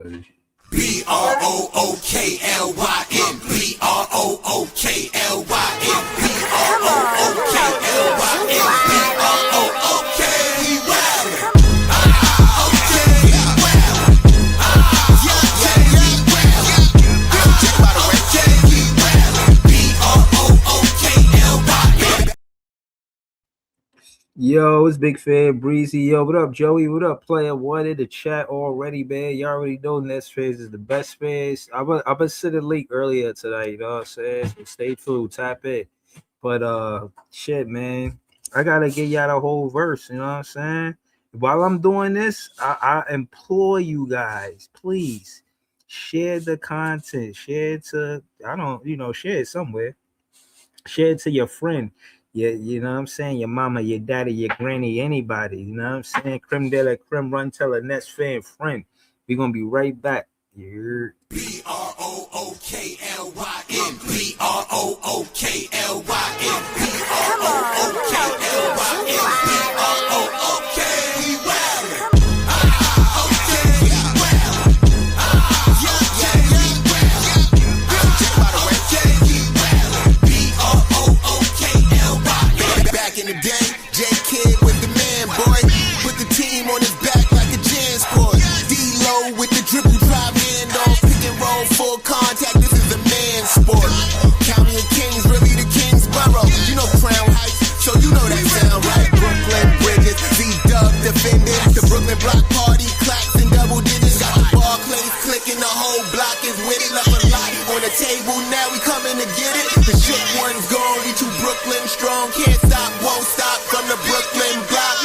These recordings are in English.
Brooklyn, Brooklyn, we rally. Yo, it's Big Fan Breezy. Yo, what up, Joey? What up, player? One in the chat already, man. Y'all already know next phase is the best phase. I've been sitting late earlier tonight, you know what I'm saying? So stay tuned, tap in. But shit, man. I gotta get y'all the whole verse, you know what I'm saying? While I'm doing this, I implore you guys, please share the content. Share it to share it somewhere. Share it to your friend. Yeah, you know what I'm saying? Your mama, your daddy, your granny, anybody. You know what I'm saying? Creme de la creme, run tell a next fan friend. We're gonna be right back. Yeah. Brooklyn, Brooklyn, we rally. Back in the day, J Kid with the man, boy. Put the team on his back like a jazz court. D-Lo with the dribble drive handoff. Pick and roll, full contact, this is a man sport. County of Kings, really the Kingsborough. You know Crown Heights, so you know that sound right. Brooklyn Bridges, Z-Dub defending. The Brooklyn Block Party, clacks and double digits. Got the Barclays clicking, the whole block is with it. Left a lot on the table, now we coming to get it. The shook one's gone, we too Brooklyn strong. Can't stop, won't stop from the Brooklyn block.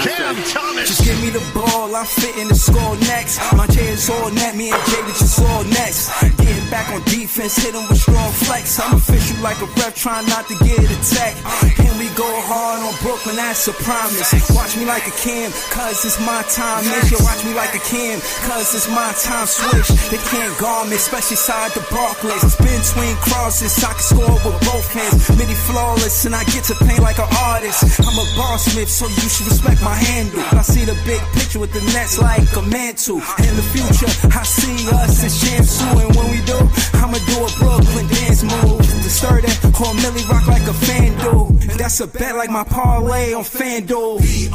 Brooklyn, Just give me the ball, I'm fitting the score next. My J is all net, me and Jay we just all next. Getting back on defense, hit him with strong flex. I'm official like a ref, trying not to get attacked. And we go hard on Brooklyn, that's a promise. Watch me like a Cam, cause it's my time. Nigga, watch me like a Cam, cause it's my time. Switch, they can't guard me, especially side the Barclays. Spin between crosses, I can score with both hands. Midi flawless, and I get to paint like an artist. I'm a boss smith, so you should respect my handle. I see the big picture with the Nets like a mantle. In the future, I see us as champs too. And when we do, I'ma do a Brooklyn dance move. To stir that whole Millie rock like a fan do. That's a bet like my parlay on FanDuel. Brooklyn,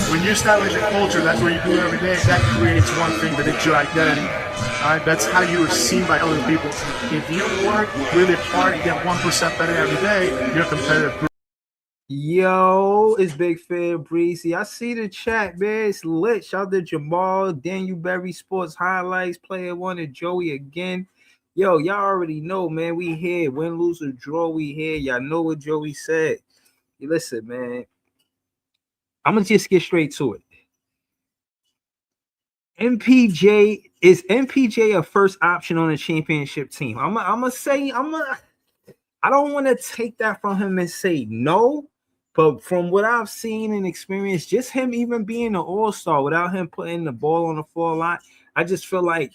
When you establish a culture, that's what you do every day. That creates one thing that is your identity. Alright, that's how you are seen by other people. If you work really hard and get 1% better every day, you're a competitive. Yo, it's Big Fan Breezy. I see the chat, man. It's lit. Shout out to Jamal, Daniel Berry Sports Highlights, Player One, and Joey again. Yo, y'all already know, man. We here. Win, lose, or draw, we here. Y'all know what Joey said. Listen, man. I'm going to just get straight to it. Is MPJ a first option on a championship team? I don't want to take that from him and say no, but from what I've seen and experienced, just him even being an all-star without him putting the ball on the floor a lot, I just feel like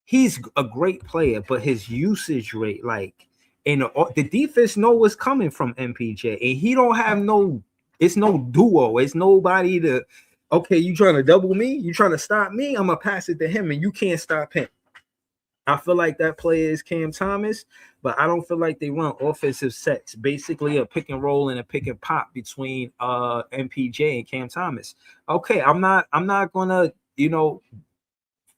he's a great player, but his usage rate, and the defense know what's coming from MPJ, and he don't have it's no duo. It's nobody to, okay, you trying to double me? You trying to stop me? I'm going to pass it to him, and you can't stop him. I feel like that player is Cam Thomas, but I don't feel like they run offensive sets. Basically, a pick and roll and a pick and pop between MPJ and Cam Thomas. Okay, I'm not gonna,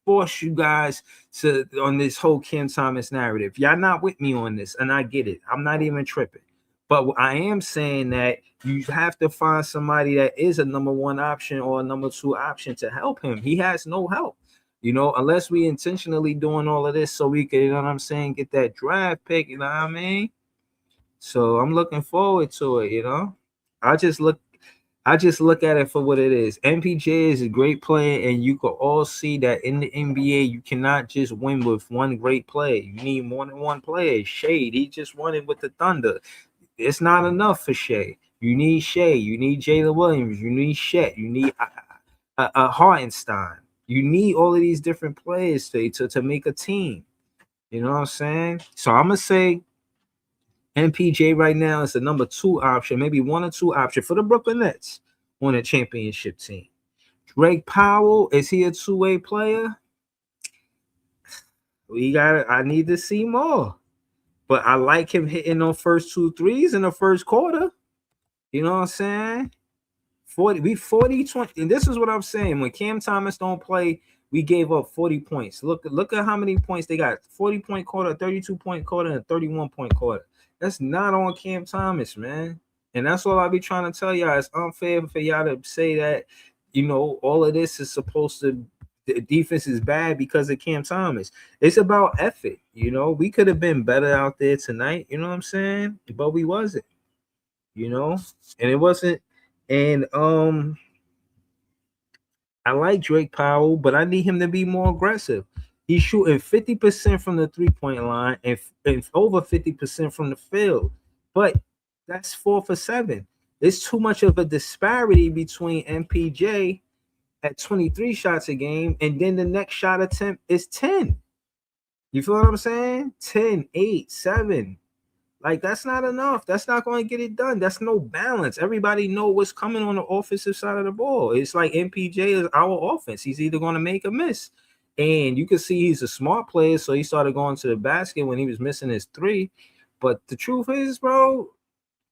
force you guys to on this whole Cam Thomas narrative. Y'all not with me on this, and I get it. I'm not even tripping. But I am saying that you have to find somebody that is a number one option or a number two option to help him. He has no help. You know, unless we intentionally doing all of this so we can, you know what I'm saying, get that draft pick, you know what I mean? So I'm looking forward to it, you know. I just look at it for what it is. MPJ is a great player, and you can all see that in the NBA, you cannot just win with one great player. You need more than one player. Shade, he just won it with the Thunder. It's not enough for Shea. You need Shea. You need Jalen Williams. You need Shet. You need a Hartenstein. You need all of these different players to make a team. You know what I'm saying? So I'm gonna say MPJ right now is the number 2 option, maybe 1 or 2 option for the Brooklyn Nets on a championship team. Drake Powell, is he a two-way player? I need to see more. But I like him hitting on first 2 threes in the first quarter. You know what I'm saying? 40-20. And this is what I'm saying. When Cam Thomas don't play, we gave up 40 points. Look at how many points they got. 40-point quarter, 32-point quarter, and a 31-point quarter. That's not on Cam Thomas, man. And that's all I be trying to tell y'all. It's unfair for y'all to say that, you know, all of this is supposed to, the defense is bad because of Cam Thomas. It's about effort. You know, we could have been better out there tonight. You know what I'm saying? But we wasn't. You know, and it wasn't. And I like Drake Powell, but I need him to be more aggressive. He's shooting 50% from the 3-point line and over 50% from the field. But that's 4 for 7. It's too much of a disparity between MPJ at 23 shots a game, and then the next shot attempt is 10. You feel what I'm saying? 10, 8, 7. Like, that's not enough. That's not going to get it done. That's no balance. Everybody know what's coming on the offensive side of the ball. It's like MPJ is our offense. He's either going to make or miss. And you can see he's a smart player, so he started going to the basket when he was missing his 3. But the truth is, bro,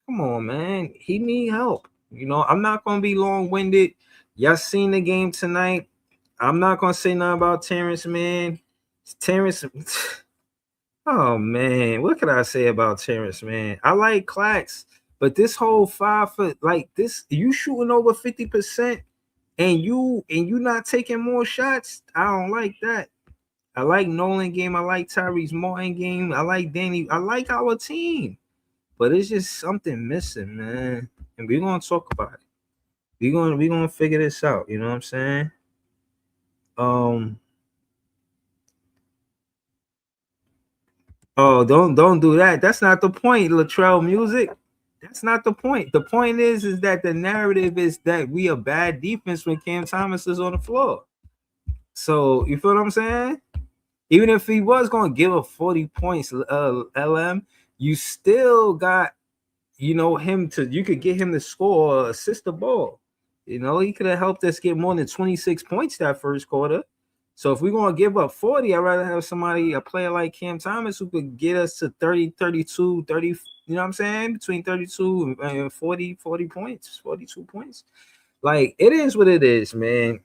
come on, man. He need help. You know, I'm not going to be long-winded. Y'all seen the game tonight. I'm not going to say nothing about Terrence, man. Terrence... Oh man, what can I say about Terrence, man? I like Clax, but this whole 5 foot, like this, you shooting over 50% and you not taking more shots. I don't like that. I like Nolan game. I like Tyrese Martin game. I like Danny. I like our team, but it's just something missing, man. And we're gonna talk about it. We're gonna figure this out. You know what I'm saying? Oh, don't do that. That's not the point, Latrell Music. That's not the point. The point is that the narrative is that we a bad defense when Cam Thomas is on the floor. So you feel what I'm saying? Even if he was going to give up 40 points, LM, you still got, you know, you could get him to score or assist the ball. You know, he could have helped us get more than 26 points that first quarter. So if we're going to give up 40, I'd rather have a player like Cam Thomas who could get us to 30, 32, 30, you know what I'm saying? Between 32 and 40 points, 42 points. Like, it is what it is, man.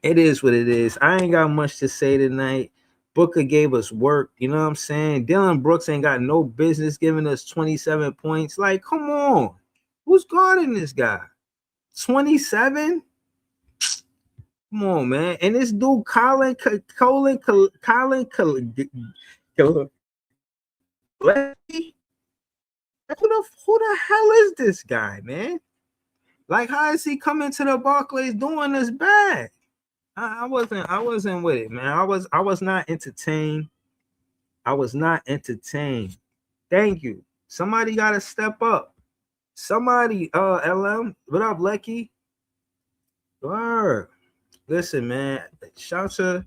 It is what it is. I ain't got much to say tonight. Booker gave us work, you know what I'm saying? Dylan Brooks ain't got no business giving us 27 points. Like, come on. Who's guarding this guy? 27? Come on, man. And this dude, Colin, who the hell is this guy, man? Like, how is he coming to the Barclays doing this bad? I wasn't with it, man. I was not entertained. I was not entertained. Thank you. Somebody got to step up. Somebody, LM, what up, Lecky? Word. Listen, man, shout to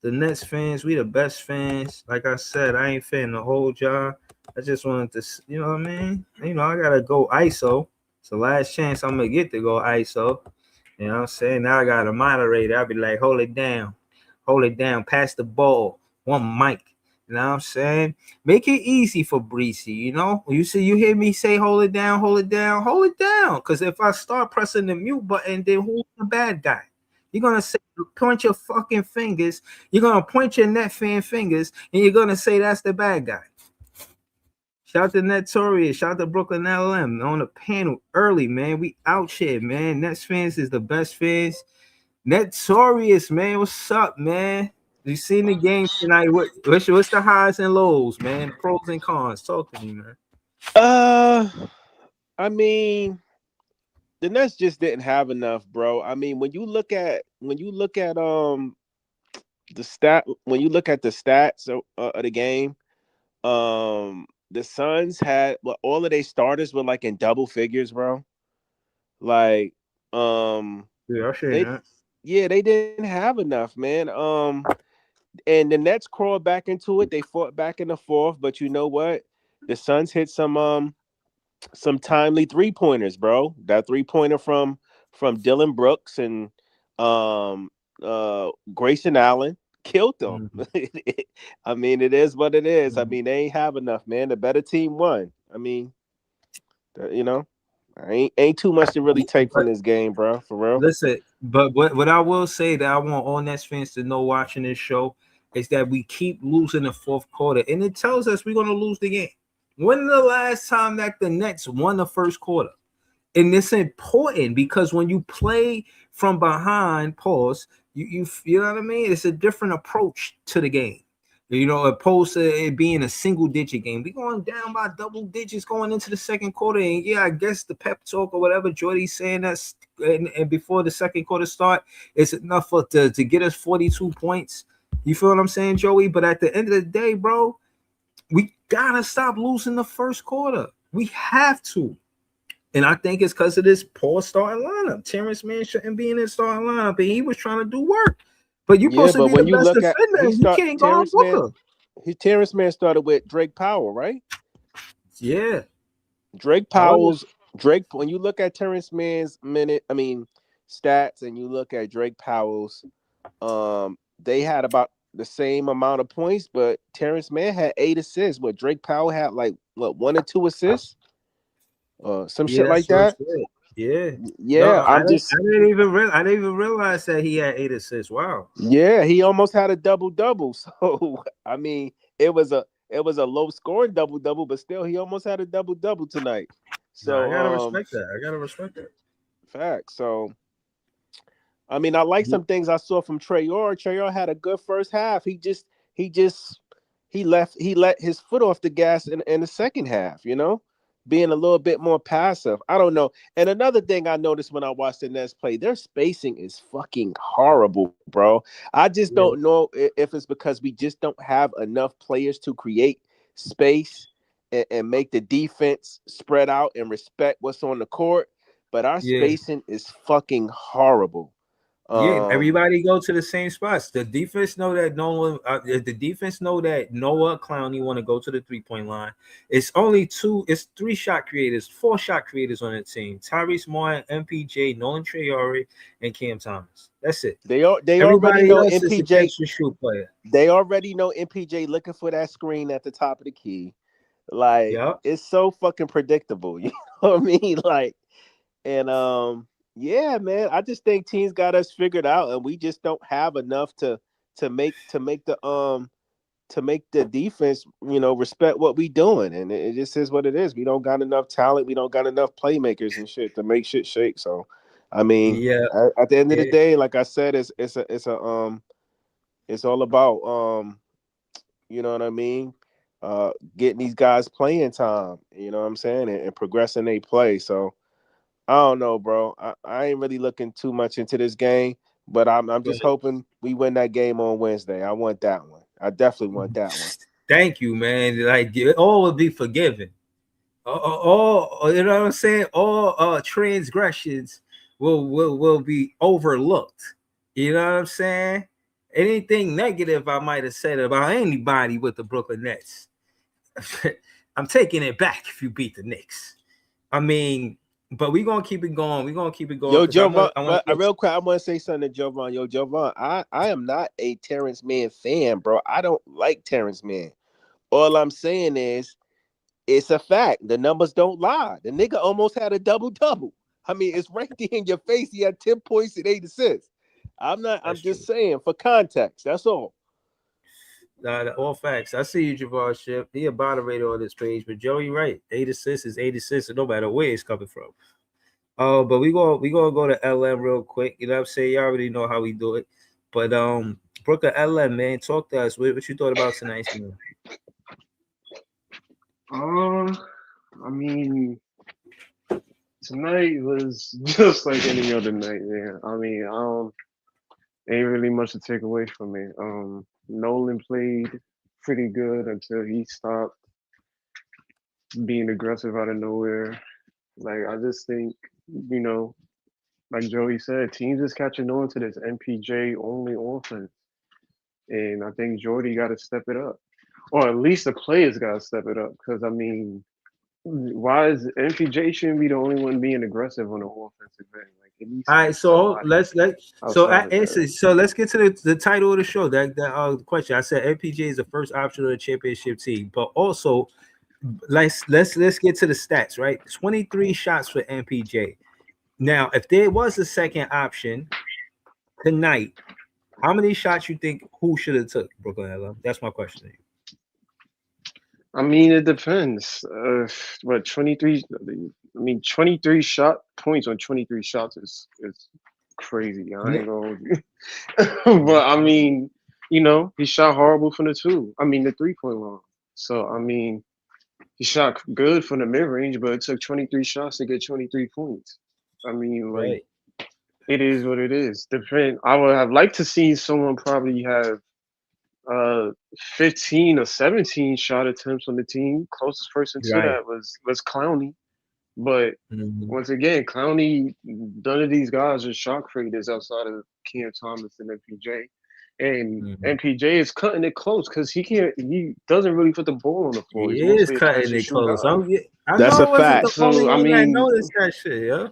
the Nets fans. We the best fans. Like I said, I ain't finna the whole job. I just wanted to, you know what I mean? You know, I gotta go ISO. It's the last chance I'm gonna get to go ISO. You know what I'm saying? Now I got a moderator. I'll be like, hold it down, pass the ball, one mic. You know what I'm saying? Make it easy for Breezy, you know? When you hear me say hold it down. Because if I start pressing the mute button, then who's the bad guy? You're going to say, point your fucking fingers. You're going to point your net fan fingers, and you're going to say that's the bad guy. Shout to Netorious. Shout to Brooklyn LM on the panel early, man. We out here, man. Nets fans is the best fans. Notorious, man. What's up, man? You seen the game tonight? What's the highs and lows, man? Pros and cons. Talk to me, man. Uh, I mean, the Nets just didn't have enough, bro. I mean, when you look at the stats of the game, the Suns had all of their starters were like in double figures, bro. Like, Yeah, I seen they that. yeah, they didn't have enough, man. And the Nets crawled back into it. They fought back in the fourth, but you know what? The Suns hit some timely 3-pointers, bro. That 3-pointer from Dylan Brooks and um Grayson Allen killed them. Mhm. I mean, it is what it is. I Mhm. mean, they ain't have enough, man. The better team won. I mean, you know, ain't too much to really take from But this game, bro. For real. listen, but what I will say that I want all Nets fans to know watching this show is that we keep losing the fourth quarter, and it tells us we're going to lose the game. When the last time that the Nets won the first quarter? And it's important because when you play from behind, pause, you know what I mean? It's a different approach to the game. You know, opposed to it being a single digit game. We going down by double digits going into the second quarter. And yeah, I guess the pep talk or whatever Jordy's saying that's and before the second quarter start, it's enough to get us 42 points. You feel what I'm saying, Joey? But at the end of the day, bro, we gotta stop losing the first quarter. We have to. And I think it's because of this poor starting lineup. Terrence Mann shouldn't be in his starting lineup, and he was trying to do work. But you're Yeah, supposed to but be the when you best look at defender, and you can't guard Booker. Terrence Mann started with Drake Powell, right? Yeah. Drake Oh, Powell's When you look at Terrence Mann's stats, and you look at Drake Powell's, they had about the same amount of points, but Terrence Mann had 8 assists. What Drake Powell had like what 1 or 2 assists, some yeah, shit like that's what I that. said. Yeah. No, Yeah, I didn't even realize that he had 8 assists. Wow. yeah, he almost had a double double. So I mean, it was a low scoring double double, but still, he almost had a double double tonight. No, I So gotta respect that. I gotta respect that. fact. So I mean, I like Yeah. some things I saw from Trayor. Trayor had a good first half. He just he let his foot off the gas in the second half, being a little bit more passive. I don't know. And another thing I noticed when I watched the Nets play, their spacing is fucking horrible, bro. I just Yeah. don't know if it's because we just don't have enough players to create space and make the defense spread out and respect what's on the court. But our Yeah. spacing is fucking horrible. Yeah, Um, everybody go to the same spots. The defense know that no one. The defense know that Noah Clowney want to go to the 3-point line. It's only two. It's 3 shot creators, 4 shot creators on the team. Tyrese Martin, MPJ, Nolan Traore, and Cam Thomas. That's it. they already Everybody know else is a MPJ. catch and shoot player. They already know MPJ looking for that screen at the top of the key. Like Yep. it's so fucking predictable. You know what I mean? Like, and yeah, man. I just think teams got us figured out, and we just don't have enough to make to make the to make the defense, respect what we doing. And it just is what it is. We don't got enough talent. We don't got enough playmakers and shit to make shit shake. So, I mean, Yeah. at the end of the Yeah. day, like I said, it's all about you know what I mean, getting these guys playing time. You know what I'm saying, and progressing they play. So I don't know, bro. I ain't really looking too much into this game, but I'm just hoping we win that game on Wednesday. I want that one. I definitely want that one. Thank you, man. Like all will be forgiven. All you know what I'm saying. All transgressions will be overlooked. You know what I'm saying. Anything negative I might have said about anybody with the Brooklyn Nets, I'm taking it back if you beat the Knicks. I mean, but we're gonna keep it going. We're gonna keep it going Yo, because Jovan, I want to get real quick, I want to say something to Jovan. Yo, Jovan, I am not a Terrence Mann fan, bro. I don't like Terrence Mann. All I'm saying is, it's a fact. The numbers don't lie. The nigga almost had a double double. I mean, it's right there in your face. He had 10 points and 8 assists. I'm that's just true. saying for context. That's all. All facts. I see you, Javar Ship. He a moderator on this page, but Joey, right? 8 assists is 8 assists, no matter where it's coming from. Oh, but we gonna go to LM real quick. You know what I'm saying? You already know how we do it. But Brooker LM, man, talk to us. What you thought about tonight's game? I mean, tonight was just like any other night, man. I mean, ain't really much to take away from it. Nolan played pretty good until he stopped being aggressive out of nowhere. Like, I just think, you know, like Joey said, teams is catching on to this MPJ only offense. And I think Jordy got to step it up. Or at least the players got to step it up. Because, I mean, why is MPJ shouldn't be the only one being aggressive on the offensive end? Like, at least All right, so let's so let's get to the title of the show. That question. I said MPJ is the first option of the championship team, but also let's get to the stats. Right, 23 shots for MPJ. Now, if there was a second option tonight, how many shots you think who should have took Brooklyn LM? That's my question to you. I mean, it depends. What 23? I mean, 23 shot points on 23 shots is crazy. I ain't gonna. But I mean, you know, he shot horrible from the 3-point line. So I mean, he shot good from the mid range, but it took 23 shots to get 23 points. I mean, like, it is what it is. I would have liked to see someone probably have 15 or 17 shot attempts on the team. Closest person to that was Clowney. But once again, Clowney, none of these guys are shot creators outside of Cam Thomas and MPJ. And MPJ is cutting it close because he doesn't really put the ball on the floor. He is cutting it close. That's a fact. So I mean, notice that shit, yeah.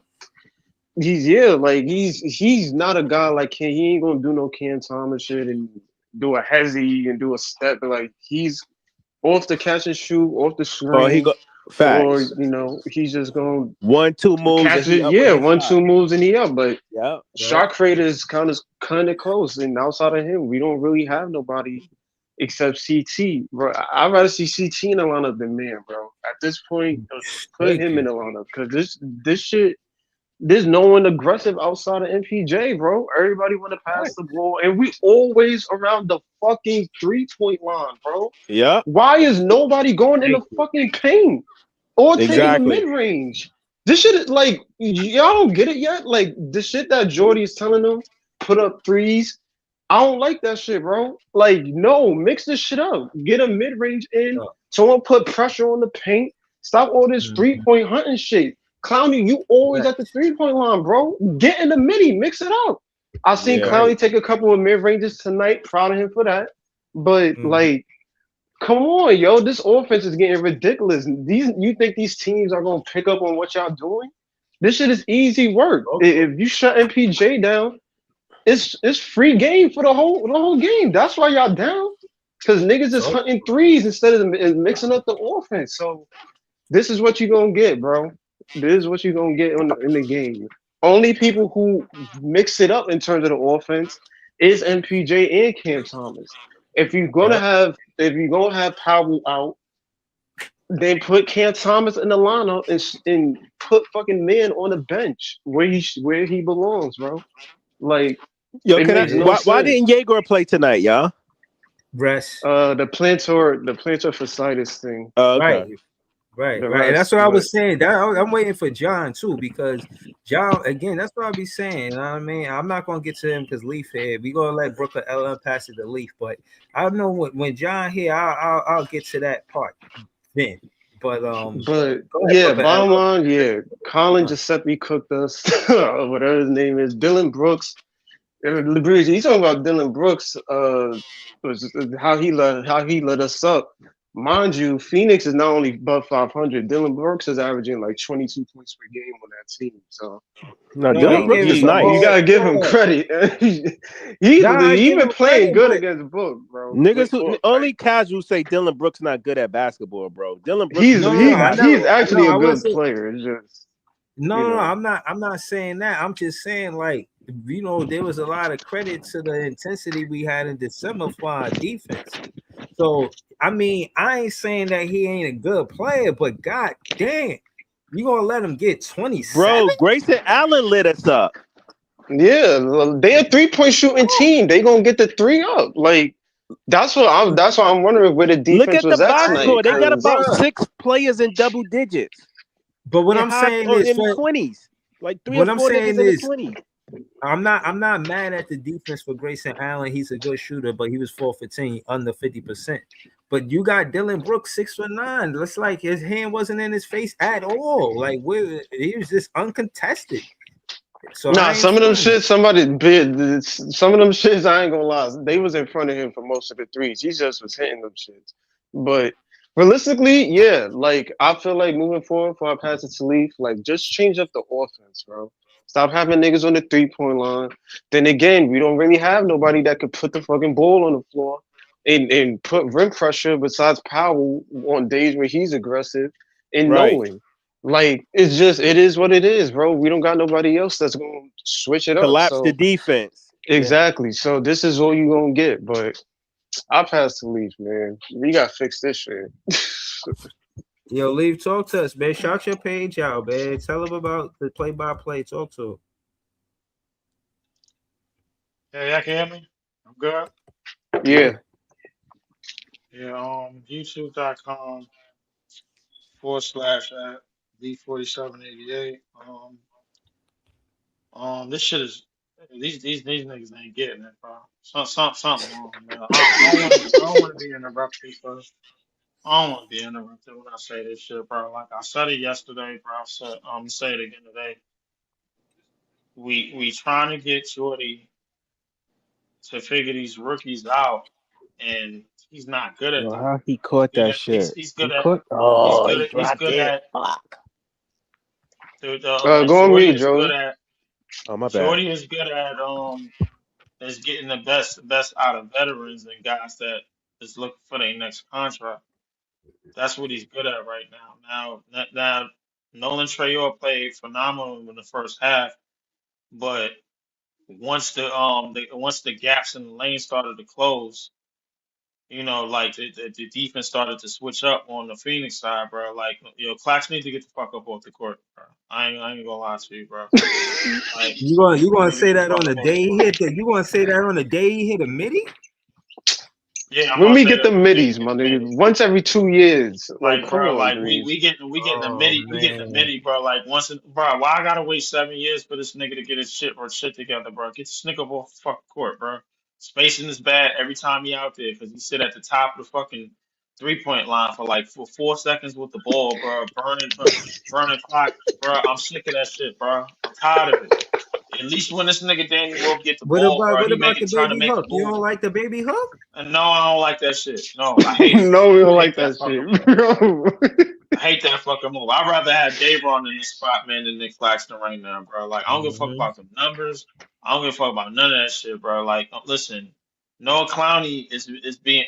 He's not a guy like Cam. He ain't gonna do no Cam Thomas shit and do a hezzy and do a step. But like, he's off the catch and shoot, off the screen. Facts. Or, you know, he's just going 1-2 moves. Catch it, 1-2 moves and he up. But yeah, shot creators kind of close. And outside of him, we don't really have nobody except CT. Bro, I'd rather see CT in the lineup than man, bro. At this point, put him in the lineup because this shit. There's no one aggressive outside of MPJ, bro. Everybody want to pass the ball, and we always around the fucking 3-point line, bro. Yeah. Why is nobody going in the fucking paint or taking the mid range? This shit is like, y'all don't get it yet. Like, the shit that Jordy is telling them, put up threes. I don't like that shit, bro. Like, no, mix this shit up. Get a mid range in. Someone put pressure on the paint. Stop all this 3-point hunting shit. Clowney, you always at the 3-point line, bro. Get in the midi, mix it up. I've seen Clowney take a couple of mid ranges tonight. Proud of him for that. But like, come on, yo, this offense is getting ridiculous. You think these teams are gonna pick up on what y'all doing? This shit is easy work. If you shut MPJ down, it's free game for the whole game. That's why y'all down. Because niggas is hunting threes instead of mixing up the offense. So this is what you're gonna get, bro. This is what you're gonna get in the game. Only people who mix it up in terms of the offense is MPJ and Cam Thomas. If you're gonna have Powell out, then put Cam Thomas in the lineup and put fucking man on the bench where he belongs, bro. Like, yo, why didn't Jaeger play tonight, y'all? Rest. The plantar fasciitis thing. Okay. Right. And that's what I was saying. I'm waiting for John too, because John, again, that's what I'll be saying. You know what I mean? I'm not gonna get to him because Leaf here. We're gonna let Brooklyn LM pass it to Leaf, but I don't know when John here, I'll get to that part then. But bottom line, Colin Giuseppe cooked us, whatever his name is, Dylan Brooks. He's talking about Dylan Brooks, how he let us up. Mind you, Phoenix is not only above 500. Dylan Brooks is averaging like 22 points per game on that team. So, Dylan Brooks is nice. You gotta give him credit. He's been playing good against Book, bro. Niggas only casuals say Dylan Brooks not good at basketball, bro. Dylan Brooks, he's actually a good player. It's just no, I'm not saying that. I'm just saying, like, you know, there was a lot of credit to the intensity we had in December for our defense. So, I mean, I ain't saying that he ain't a good player, but god damn, You gonna let him get 27? Bro, Grayson Allen lit us up. Yeah, they're a 3-point shooting team. They gonna get the 3 up. Like that's what I'm wondering where the defense Look at was the at box tonight. score. They got about Bruh. 6 players in double digits. But what I'm saying is, in the 20s, like 3 what or I'm 4 saying niggas in the is, 20s. I'm not mad at the defense for Grayson Allen. He's a good shooter, but he was 4 for 10, under 50%. But you got Dylan Brooks 6 for 9. Looks like his hand wasn't in his face at all. Like he was just uncontested. So Nah, some of them shit, somebody bid. Some of them shits, I ain't gonna lie, they was in front of him for most of the threes. He just was hitting them shits. But realistically, yeah, like I feel like moving forward, before I pass it to Leaf, like just change up the offense, bro. Stop having niggas on the 3-point line. Then again, we don't really have nobody that could put the fucking ball on the floor and put rim pressure besides Powell on days where he's aggressive and Right. knowing. Like it is what it is, bro. We don't got nobody else that's gonna switch it up. Collapse So the defense. exactly. So this is all you gonna get. But I pass the Leaf, man. We gotta fix this shit. Yo, Leaf, talk to us, man. Shout your page out, man. Tell them about the play-by-play. Talk to them. Yeah, y'all can hear me? I'm good. Yeah. Yeah, youtube.com/D4788. This shit is these niggas ain't getting it, bro. Something wrong, man. I don't want to be interrupted, bro. I don't want to be interrupted when I say this shit, bro. Like I said it yesterday, bro. I said say it again today. We trying to get Jordy to figure these rookies out, and he's not good at Yo, that. how he caught that shit? He's He good at caught. he's Oh, good he at he's dropped good it. at Fuck. Go on Jordy mute, is good Joey. at Oh, my bad. Jordy is good at is getting the best out of veterans and guys that is looking for their next contract. That's what he's good at right now. Now Nolan Trayor played phenomenal in the first half, but once the gaps in the lane started to close, like the defense started to switch up on the Phoenix side, bro. Like, Clax needs to get the fuck up off the court, bro. I ain't gonna lie to you, bro. Like, You gonna get say the that fuck on the up off day the he court. hit the? You gonna say that on the day he hit a midi? Yeah, I'm When gonna we say get that the on the day middies, he hit my the nigga. midi. Once every 2 years. Like, Like, come bro, on, like Breeze. we getting the Oh midi, we getting the man, midi, bro. Like bro, why I gotta wait 7 years for this nigga to get his shit together, bro? Get this nigga off the fucking court, bro. Spacing is bad every time he out there because he sit at the top of the fucking 3-point line for like for 4 seconds with the ball, bro. Burning clock, bro. I'm sick of that shit, bro. I'm tired of it. At least when this nigga Danny Wolf get the ball, bro, what he about the trying to baby make a hook? You don't move. like the baby hook? And no, I don't like that shit. No, I hate it. No, we don't I like hate that that fucking shit, move. bro. I hate that fucking move. I'd rather have Davon in this spot, man, than Nick Claxton right now, bro. Like, I don't give a fuck Mm-hmm. about the numbers. I don't give a fuck about none of that shit, bro. Like, listen, Noah Clowney is being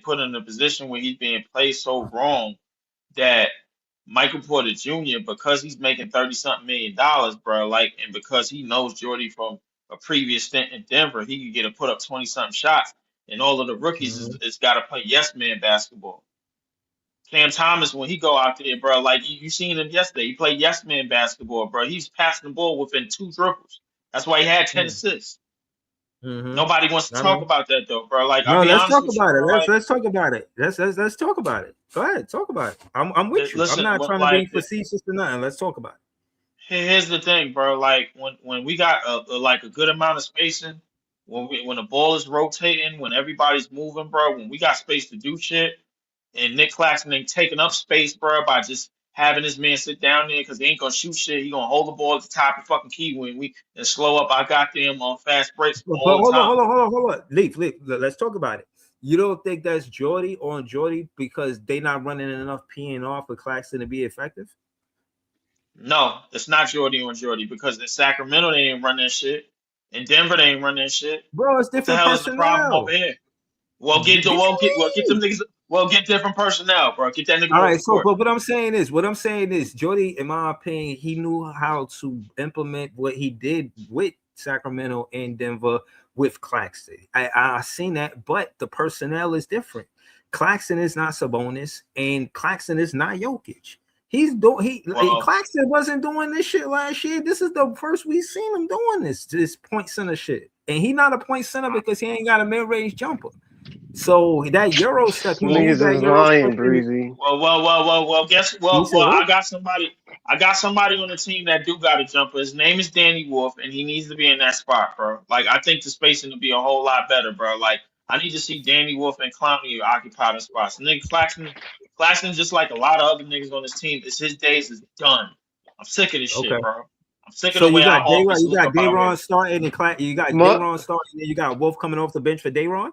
put in a position where he's being played so wrong that Michael Porter Jr., because he's making 30-something $million, bro, like, and because he knows Jordy from a previous stint in Denver, he could get a put up 20-something shots, and all of the rookies is got to play yes man basketball. Cam Thomas, when he go out there, bro, like you seen him yesterday, he played yes man basketball, bro. He's passing the ball within 2 dribbles. That's why he had 10 assists. Mm-hmm. Nobody wants to I talk know. about that though, bro. Like, I'll No, be let's honest talk with you, about it. bro. Like, Let's talk about it. Let's talk about it. Go ahead, talk about it. I'm with you. I'm listen, not trying to be like, facetious or nothing. Let's talk about it. here's the thing, bro. Like, when we got a good amount of spacing, when the ball is rotating, when everybody's moving, bro, when we got space to do shit. And Nick Claxton ain't taking up space, bro, by just having this man sit down there because he ain't gonna shoot shit. He gonna hold the ball at the top of the fucking key when we and slow up. I got them on fast breaks But all the time. hold on. Leaf. Let's talk about it. You don't think that's Jordy on Jordy because they not running enough P and R for Claxton to be effective? No, it's not Jordy on Jordy because in Sacramento they ain't run that shit. In Denver they ain't run that shit. Bro, it's What the different hell is the problem over personnel. here? Well, What get you them mean? niggas. Well, get different personnel, bro. Get that nigga All off right, the so court. but what I'm saying is Jordy, in my opinion, he knew how to implement what he did with Sacramento and Denver with Claxton. I seen that, but the personnel is different. Claxton is not Sabonis, and Claxton is not Jokic. Claxton wasn't doing this shit last year. This is the first we've seen him doing this point center shit. And he not a point center because he ain't got a mid-range jumper. So that Euro step, niggas is lying, Breezy. Well. I got somebody on the team that do got a jumper. His name is Danny Wolf, and he needs to be in that spot, bro. Like, I think the spacing will be a whole lot better, bro. Like, I need to see Danny Wolf and Clowney occupy the spots. Nigga, Claxton, just like a lot of other niggas on this team, his days is done. I'm sick of this shit, bro. I'm sick of the way our offense you got look about Dayron it. starting and you got Dayron starting, and you got Wolf coming off the bench for Dayron.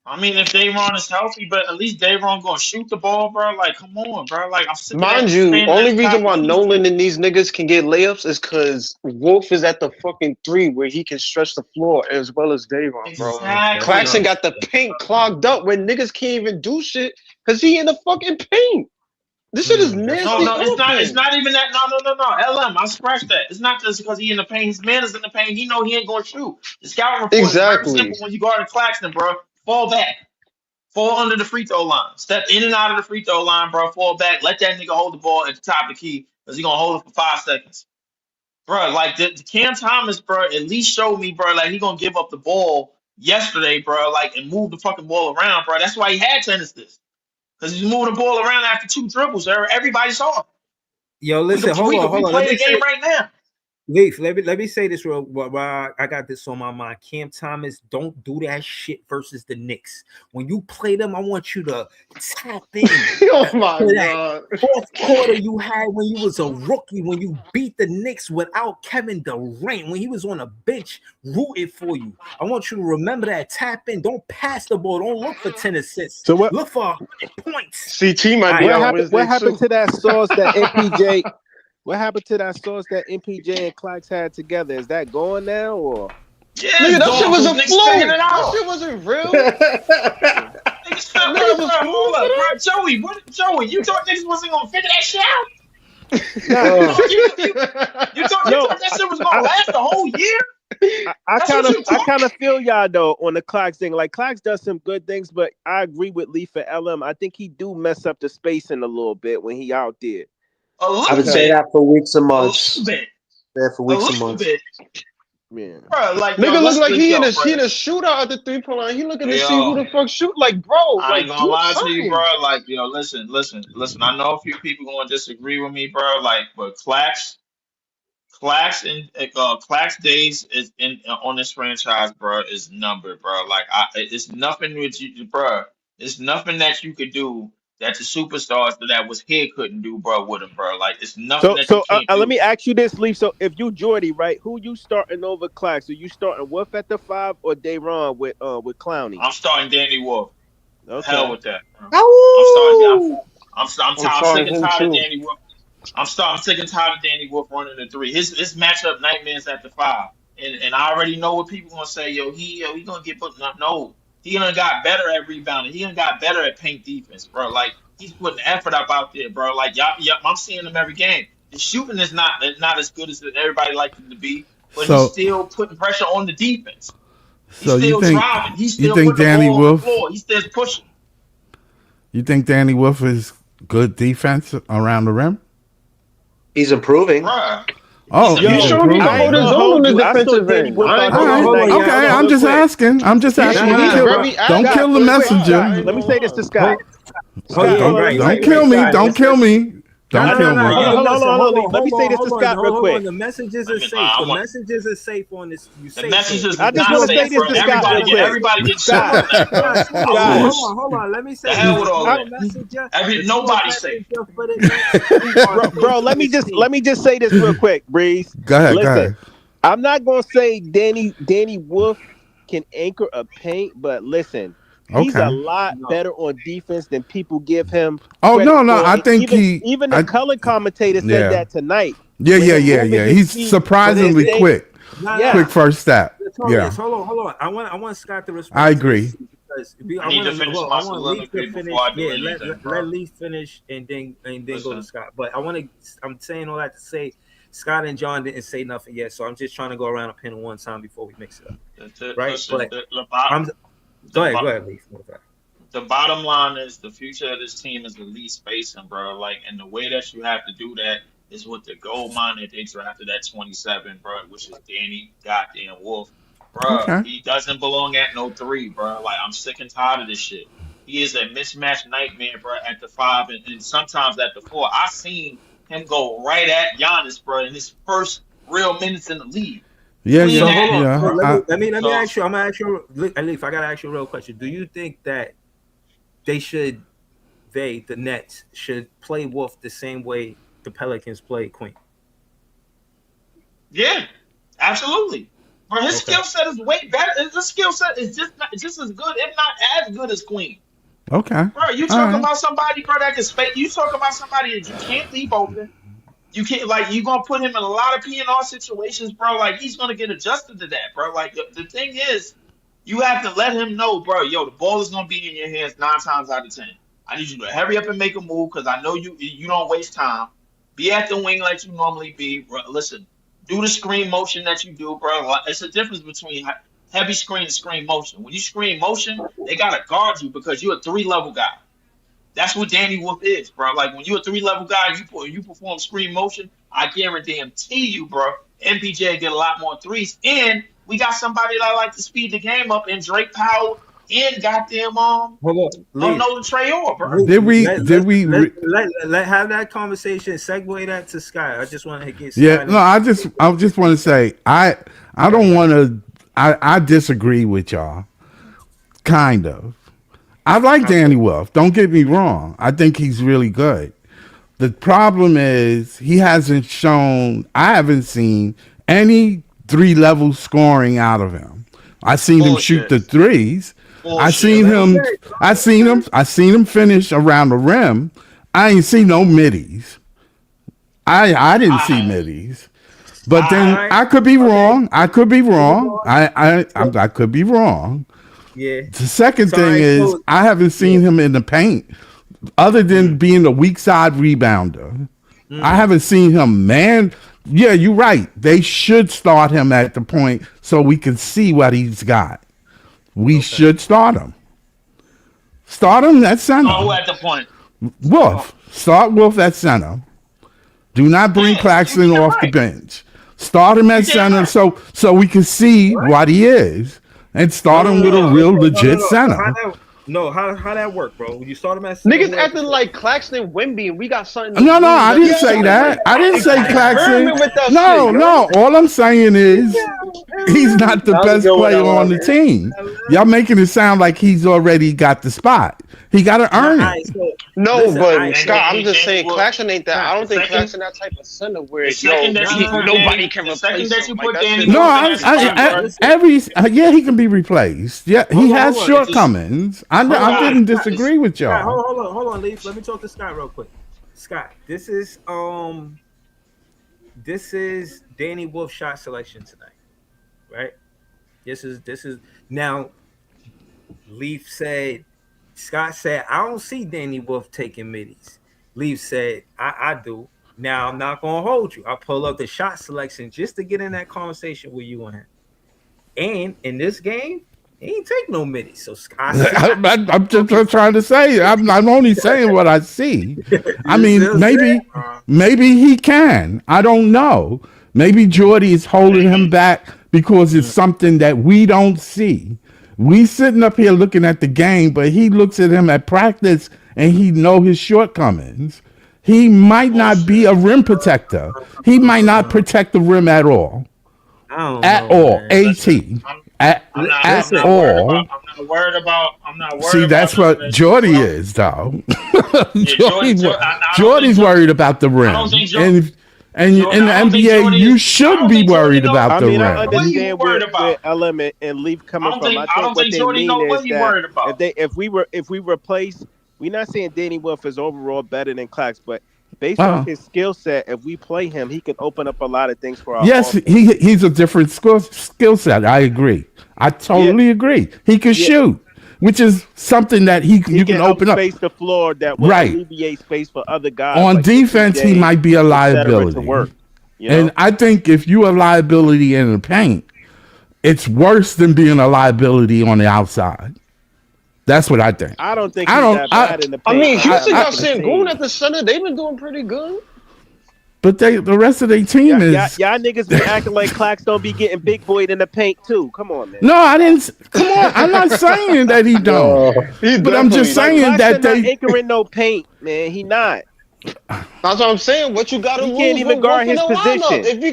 I mean, if Dayron is healthy, but at least Dayron gonna shoot the ball, bro. Like, come on, bro. Like, I'm sick Mind of you, that only reason why Nolan and these niggas can get layups is because Wolf is at the fucking 3 where he can stretch the floor as well as Dayron, bro. Exactly. Claxton got the paint clogged up when niggas can't even do shit because he in the fucking paint. This shit is nasty. No, it's not even that. No. LM, I scratched that. It's not just because he in the paint. His man is in the paint. He know he ain't gonna shoot. The scouting report is very simple when you guard Claxton, bro. Fall back. Fall under the free throw line. Step in and out of the free throw line, bro. Fall back. Let that nigga hold the ball at the top of the key because he gonna hold it for 5 seconds. Bro, like the Cam Thomas, bro, at least showed me, bro, like he gonna give up the ball yesterday, bro, like and move the fucking ball around, bro. That's why he had tennis this. Because he's moving the ball around after 2 dribbles. Everybody saw it. Yo, listen, hold on. We play the game right now. Leaf, let me say this real. I got this on my mind. Cam Thomas, don't do that shit versus the Knicks. When you play them, I want you to tap in. Oh my god! Fourth quarter you had when you was a rookie, when you beat the Knicks without Kevin Durant, when he was on a bench rooting for you. I want you to remember that. Tap in. Don't pass the ball. Don't look for 10 assists. So what? Look for points. CT might be what happened to that sauce that MPJ? What happened to that sauce that MPJ and Clax had together? Is that going now or? Yeah, nigga, that shit was a fluke. That shit wasn't real. Joey, you thought niggas wasn't gonna figure that shit out? You thought that shit was gonna last the whole year? I kind of feel y'all though on the Clax thing. Like Clax does some good things, but I agree with Lee for LM. I think he do mess up the spacing a little bit when he out there. I've been saying that for weeks and months. For weeks and months. Yeah. Bro, like, nigga look like he in a shootout at the 3-point line. He looking to see who the fuck shoot. Like, bro, I ain't gonna lie to you, bro. Like, listen. I know a few people gonna disagree with me, bro. Like, but Clax days is on this franchise, bro, is numbered, bro. Like, it's nothing with you, bro. It's nothing that you could do that the superstars that was here couldn't do, bro, with him, bro. Like, it's nothing that you can't do. Let me ask you this, Lee. So, if you Jordy, right, who you starting over Clax? Are you starting Wolf at the 5 or Dayron with Clowney? I'm starting Danny Wolf. Okay. Hell with that, bro. I'm sick and tired of Danny Wolf. I'm sick and tired of Danny Wolf running the 3. His matchup nightmares at the 5, and I already know what people gonna say. He gonna get put. No, he done got better at rebounding. He done got better at paint defense, bro. Like he's putting effort up out there, bro. Like y'all, I'm seeing him every game. His shooting is not as good as everybody likes him to be, but he's still putting pressure on the defense. He's still driving. He's still putting the ball on the floor. He's still pushing. You think Danny Wolf is good defense around the rim? He's improving. Right. Oh, he's showing he can hold his own on the defensive end. Okay, I'm just asking. Don't kill the messenger. Let me say this to Scott. Don't kill me. Don't kill me. Don't kill me. Hold on. Let me say this to Scott real quick. The messages are safe. The messages are safe on this. The messages I just want to say this to Scott. Everybody gets shot. Hold on. Let me say. The hell with all that. Nobody safe. Bro, let me just say this real quick, Breeze. Go ahead. I'm not gonna say Danny Wolf can anchor a paint, but listen. He's a lot better on defense than people give him. Oh no! I think even the color commentator said that tonight. Yeah. He's surprisingly quick. Quick first step. Yeah. Hold on. I want Scott to respond. I agree. I need to finish my soliloquy before I do anything. Let Lee finish and then go to Scott. But I'm saying all that to say, Scott and John didn't say nothing yet, so I'm just trying to go around a panel one time before we mix it up. Right? Go ahead, Lee. the bottom line is the future of this team is elite spacing, bro. Like, and the way that you have to do that is with the gold mine that they drafted at 27, bro, which is Danny goddamn Wolf. Bro, Okay. he doesn't belong at no 3, bro. Like, I'm sick and tired of this shit. He is a mismatch nightmare, bro, at the 5 and sometimes at the 4. I seen him go right at Giannis, bro, in his first real minutes in the league. Yeah, Clean So yeah, that. hold on. yeah. So let me So, ask you. I'm gonna ask you, Alif. I gotta ask you a real question. Do you think that the Nets should play Wolf the same way the Pelicans play Queen? yeah, absolutely. Bro, his Okay. skill set is way better. His skill set is just as good, if not as good as Queen. Okay. Bro, you All talking right. about somebody, bro, that can space. You talking about somebody that you can't leave open. You can't, like, you gonna put him in a lot of P&R situations, bro. Like, he's gonna get adjusted to that, bro. Like, the thing is, you have to let him know, bro. Yo, the ball is gonna be in your hands 9 times out of 10. I need you to hurry up and make a move because I know you don't waste time. Be at the wing like you normally be, bro. Listen, do the screen motion that you do, bro. Like, it's a difference between heavy screen and screen motion. When you screen motion, they gotta guard you because you're a 3-level guy. That's what Danny Wolf is, bro. Like, when you're a 3-level guy, you perform screen motion. I guarantee you, bro. MPJ get a lot more threes, and we got somebody that like to speed the game up, and Drake Powell and goddamn Hold on, Leaf. Nolan Trayor, bro. Leaf, Did we? let have that conversation? Segue that to Sky. I just want to get Sky. Yeah. No, I just want to say I don't want to. I disagree with y'all. Kind of. I like Danny Wolf. Don't get me wrong. I think he's really good. The problem is he hasn't shown. I haven't seen any 3-level scoring out of him. I seen him shoot the threes. I seen him finish around the rim. I ain't see no middies. I didn't see middies. But then I could be wrong. I could be wrong. I could be wrong. Yeah. The second thing is I haven't seen him in the paint other than being a weak side rebounder. I haven't seen him, man. Yeah, you're right. They should start him at the point so we can see what he's got. We should start him. Start him at center. Oh, at the point. Wolf. Start Wolf at center. Do not bring Claxton off the bench. Start him at center so we can see what he is. And start him with a real legit center. How that work, bro? When you start him at center, niggas acting like Claxton Wemby and we got something. No, I didn't say that. I didn't say Claxton. No. All I'm saying is he's not the best player on the team. Y'all making it sound like he's already got the spot. He got to earn it. But Scott, I'm just saying Claxton ain't that. I don't think Claxton that type of center where nobody can replace him. He can be replaced. Yeah, he has shortcomings. I didn't disagree with y'all. Hold on, Leaf. Let me talk to Scott real quick. Scott, this is Danny Wolf's shot selection tonight, right? This is now. Leaf said, Scott said, I don't see Danny Wolf taking middies. Leaf said, I do. Now I'm not gonna hold you. I pull up the shot selection just to get in that conversation with you on him. And in this game, he ain't take no middies. So I'm just trying to say. I'm only saying what I see. I mean, maybe he can. I don't know. Maybe Jordy is holding him back because it's something that we don't see. We sitting up here looking at the game, but he looks at him at practice and he know his shortcomings. He might not be a rim protector. He might not protect the rim at all. At all. At all. I'm not worried about. See, that's what Jordy is, though. Jordy's worried about the rim. And in the NBA, you should be worried about the rim. I understand where Element and Leaf coming from. I think what they mean is that if we replace, we're not saying Danny Wolf is overall better than Clax, but based on his skill set, if we play him, he can open up a lot of things for our offense. He's a different skill set. I agree. I totally agree. He can shoot, which is something that you can open up. Space the floor that will alleviate space for other guys. On like defense, MPJ, he might be a liability. And I think if you're a liability in the paint, it's worse than being a liability on the outside. That's what I think. I don't think he's that bad in the paint. I mean, Houston got Sengun at the center. They've been doing pretty good. But the rest of their team is y'all niggas be acting like Clax don't be getting big boyed in the paint too. Come on, man. No, I didn't. Come on, I'm not saying that he don't. But I'm just saying that they not anchoring no paint, man. He not. That's what I'm saying. What you got to lose? He can't even guard his position. If you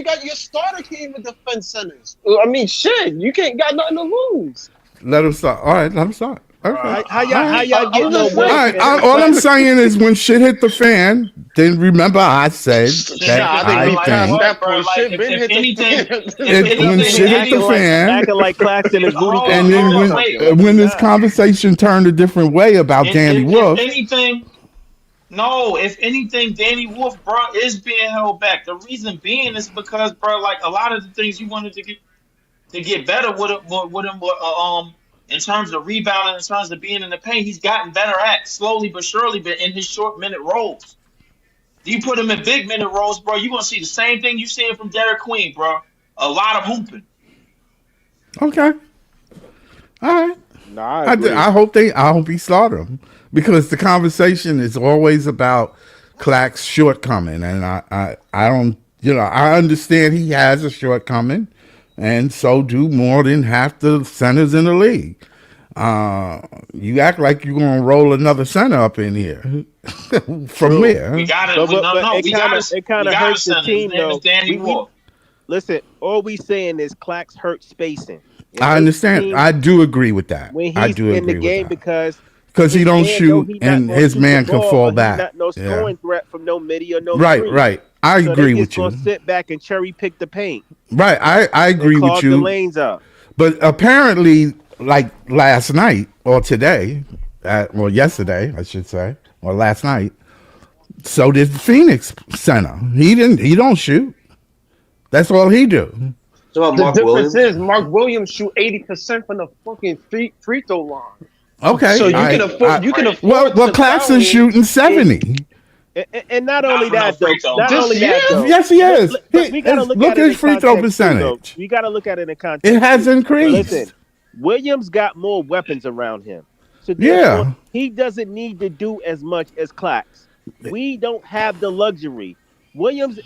got your starter can't even defend centers. I mean, shit, you can't got nothing to lose. Let him start. All right, let him start. Okay. How y'all get no all right, all I'm saying is when shit hit the fan, then remember I said that when shit hit the fan, acting like Claxton is booty. And then when this conversation turned a different way about Danny Wolf. If anything, Danny Wolf, bro, is being held back. The reason being is because, bro, like a lot of the things you wanted to get better with him, in terms of rebounding, in terms of being in the paint, he's gotten better at slowly but surely, but in his short minute roles. You put him in big minute roles, bro, you're gonna see the same thing you seeing from Derek Queen, bro. A lot of hooping. Okay. All right. Nah, I hope he slaughter him because the conversation is always about Clax's shortcoming, and I don't, I understand he has a shortcoming. And so do more than half the centers in the league. You act like you're gonna roll another center up in here. From where? It kind of hurts the team though. Listen, all we saying is Clax hurts spacing. I understand. I do agree with that. When he's in the game because he don't shoot and his man can fall back. No scoring threat from no midi or no right, right. I agree with you. Gonna sit back and cherry pick the paint. Right, I agree with you. The lanes up. But apparently, like last night or today, or yesterday, I should say, or last night, so did Phoenix center. He don't shoot. That's all he do. So the difference is Mark Williams shoot 80% from the fucking free throw line. Okay, so you can afford. Well, Claxton's shooting 70. And not only that, though. Yes, he is. We gotta look at his free throw percentage. We got to look at it in context. It has increased. Listen, Williams got more weapons around him. So he doesn't need to do as much as Clax. We don't have the luxury. Williams,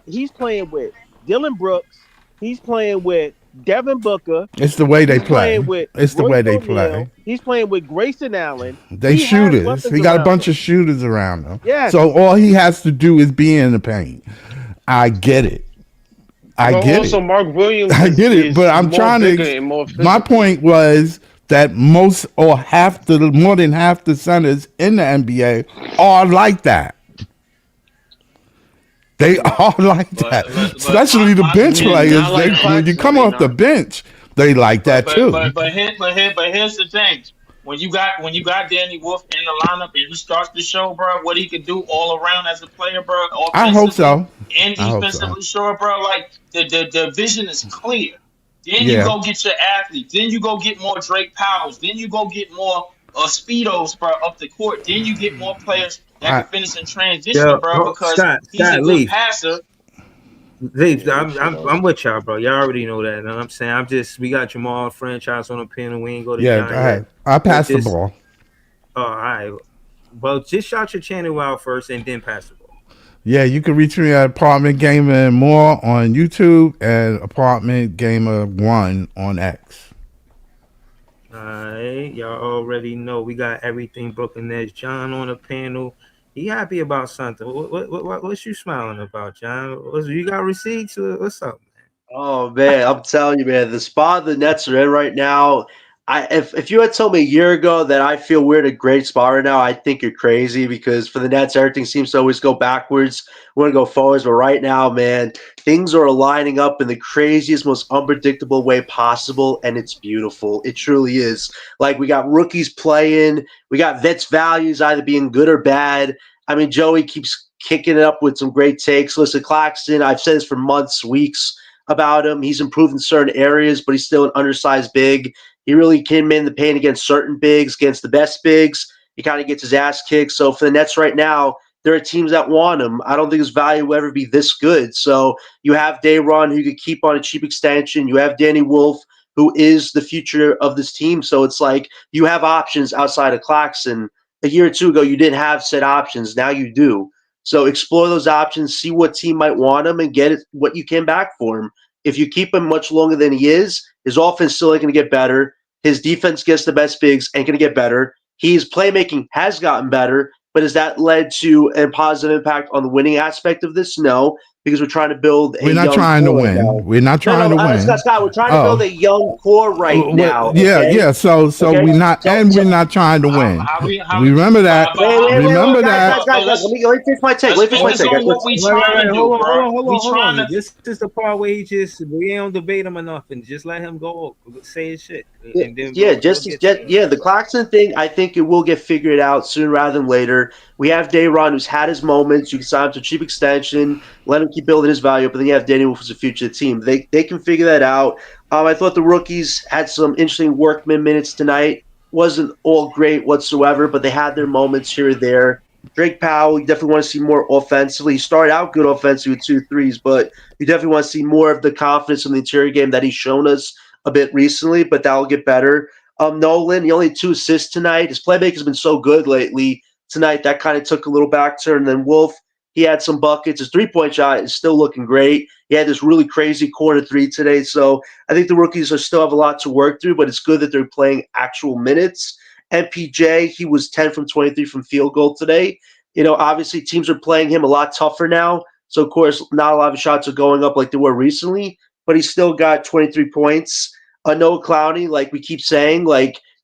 he's playing with Dylan Brooks. He's playing with Devin Booker. It's the way they play. It's the way they play. He's playing with Grayson Allen. They shooters. He got a bunch of shooters around him. Yeah. So all he has to do is be in the paint. I get it. I get it. Mark Williams. I get it, but I'm trying to. My point was that more than half the centers in the NBA are like that. They are like that, especially the bench players. When you come off the bench, they like that too. But here's the thing: when you got Danny Wolf in the lineup and he starts to show, bro, what he can do all around as a player, bro. I hope so. And defensively, sure, bro. Like the vision is clear. Then you go get your athletes. Then you go get more Drake Powells. Then you go get more speedos, bro, up the court. Then you get more players that can finish in transition, bro, because he's a good passer. I'm with y'all, bro. Y'all already know that. You know what I'm saying? We got Jamal franchise on the panel. We ain't go to John. I pass the ball. All right. Well, just shout your channel out first and then pass the ball. Yeah, you can reach me at Apartment Gamer and More on YouTube and Apartment Gamer 1 on X. All right, y'all already know we got everything broken. There's John on the panel. He happy about something. What you smiling about, John? You got receipts? What's up, man? Oh man, I'm telling you, man, the spot the Nets are in right now. If you had told me a year ago that I feel we're in a great spot right now, I think you're crazy because for the Nets, everything seems to always go backwards. We want to go forwards, but right now, man, things are lining up in the craziest, most unpredictable way possible, and it's beautiful. It truly is. Like, we got rookies playing. We got vets' values either being good or bad. I mean, Joey keeps kicking it up with some great takes. Listen, Claxton, I've said this for months, weeks about him. He's improved in certain areas, but he's still an undersized big. He really came in the paint against certain bigs, against the best bigs. He kind of gets his ass kicked. So for the Nets right now, there are teams that want him. I don't think his value will ever be this good. So you have Dayron, who you could keep on a cheap extension. You have Danny Wolf, who is the future of this team. So it's like you have options outside of Claxton. A year or two ago, you didn't have said options. Now you do. So explore those options, see what team might want him, and get it, what you can back for him. If you keep him much longer than he is, his offense still ain't going to get better. His defense gets the best bigs, ain't going to get better. His playmaking has gotten better, but has that led to a positive impact on the winning aspect of this? No, because we're trying to build a We're not young trying to core win. now. We're not trying to win. Scott, we're trying to build a young core right now. Yeah, okay? yeah. So Okay? we're not, and we're not trying to win. Remember that. Remember that. Guys, let me finish my take. Let's focus on what we trying to do, bro. Hold on. This is the part where we don't debate him enough, and just let him go say his shit. And then the Claxton thing, I think it will get figured out sooner rather than later. We have Dayron, who's had his moments. You can sign him to a cheap extension, let him keep building his value, but then you have Danny Wolf as a future team. They can figure that out. I thought the rookies had some interesting workman minutes tonight. Wasn't all great whatsoever, but they had their moments here or there. Drake Powell, you definitely want to see more offensively. He started out good offensively with 2 threes, but you definitely want to see more of the confidence in the interior game that he's shown us a bit recently, but that will get better. Nolan, he only had 2 assists tonight. His playmaking has been so good lately. Tonight, that kind of took a little back turn. And then Wolf, he had some buckets. His three-point shot is still looking great. He had this really crazy corner 3 today. So I think the rookies still have a lot to work through, but it's good that they're playing actual minutes. MPJ, he was 10 from 23 from field goal today. Obviously teams are playing him a lot tougher now. So, of course, not a lot of shots are going up like they were recently, but he's still got 23 points. Noah Clowney, like we keep saying,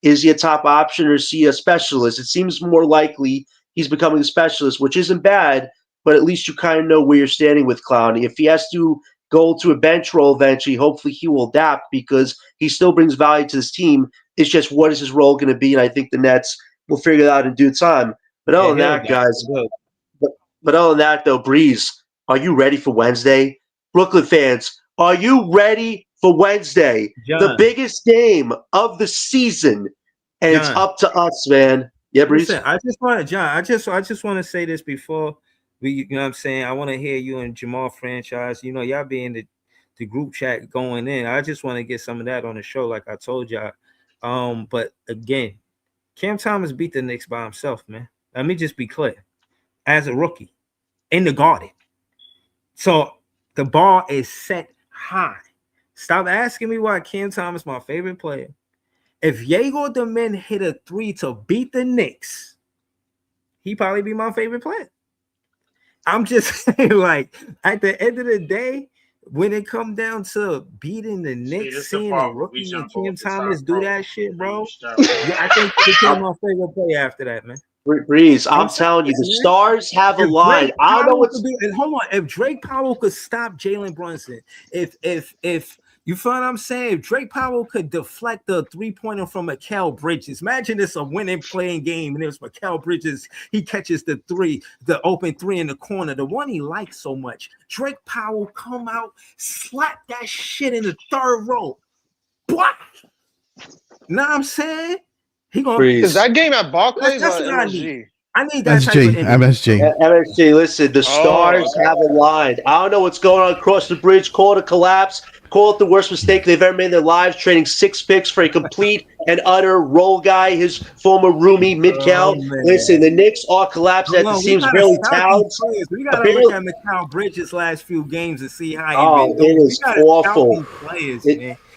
is he a top option or is he a specialist? It seems more likely he's becoming a specialist, which isn't bad, but at least you kind of know where you're standing with Clowney. If he has to go to a bench role eventually, hopefully he will adapt because he still brings value to this team. It's just what is his role going to be, and I think the Nets will figure that out in due time. But other than that, guys, but other than that, though, Breeze, are you ready for Wednesday? Brooklyn fans, are you ready for Wednesday? John, the biggest game of the season, and John, it's up to us, man. Yeah, Breeze. Listen, I just want to say this before we, you know what I'm saying? I want to hear you and Jamal franchise. Y'all be in the group chat going in. I just want to get some of that on the show, like I told y'all. But again, Cam Thomas beat the Knicks by himself, man. Let me just be clear. As a rookie in the Garden. So the bar is set high. Stop asking me why Cam Thomas is my favorite player. If Diego Demin hit a 3 to beat the Knicks, he'd probably be my favorite player. I'm just saying, at the end of the day, when it come down to beating the Knicks, seeing a rookie and Cam Thomas do that shit, bro, I think he became my favorite player after that, man. Breeze, I'm telling you, the stars have a line. I don't know what's. Hold on, if Drake Powell could stop Jalen Brunson, if you feel what I'm saying, if Drake Powell could deflect the 3-pointer from Mikal Bridges, imagine it's a winning playing game, and it's Mikal Bridges. He catches the open 3 in the corner, the one he likes so much. Drake Powell come out, slap that shit in the 3rd row. What? Know what I'm saying? He gonna is that game at Barclays that's or what MSG? I need that MSG. MSG, listen, the stars have aligned. I don't know what's going on across the bridge. Call it a collapse. Call it the worst mistake they've ever made in their lives, trading 6 picks for a complete and utter role guy, his former roomie, Midkel. Listen, the Knicks are collapsing at the seams. Barely Towns. We got to look at Mikal Bridges' last few games and see how he's been doing. It is awful.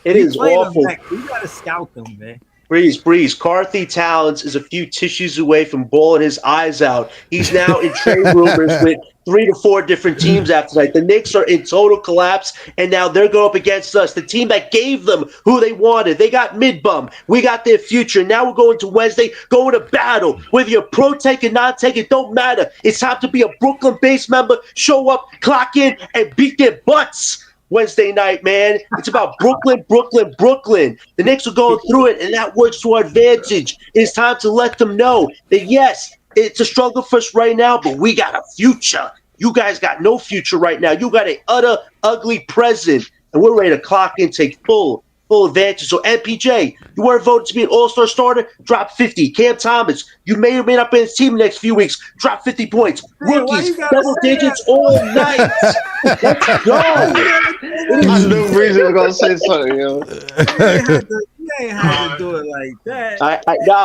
It is awful. We got to scout them, man. Breeze. Carthy Towns is a few tissues away from bawling his eyes out. He's now in trade rumors with 3 to 4 different teams after tonight. The Knicks are in total collapse, and now they're going up against us, the team that gave them who they wanted. They got mid-bum. We got their future. Now we're going to Wednesday, going to battle. Whether you're pro-take or non-take, it don't matter. It's time to be a Brooklyn-based member, show up, clock in, and beat their butts. Wednesday night, man. It's about Brooklyn. The Knicks are going through it, and that works to our advantage. It's time to let them know that, yes, it's a struggle for us right now, but we got a future. You guys got no future right now. You got an utter ugly present, and we're ready to clock in, take full full advantage. So MPJ, you weren't voted to be an all-star starter, drop 50. Cam Thomas, you may or may not be in the team the next few weeks, drop 50 points. Man, why Rookies, you gotta double say digits that? all night. Let's go. I knew Breezy was gonna say something, yo. You ain't had to do it like that.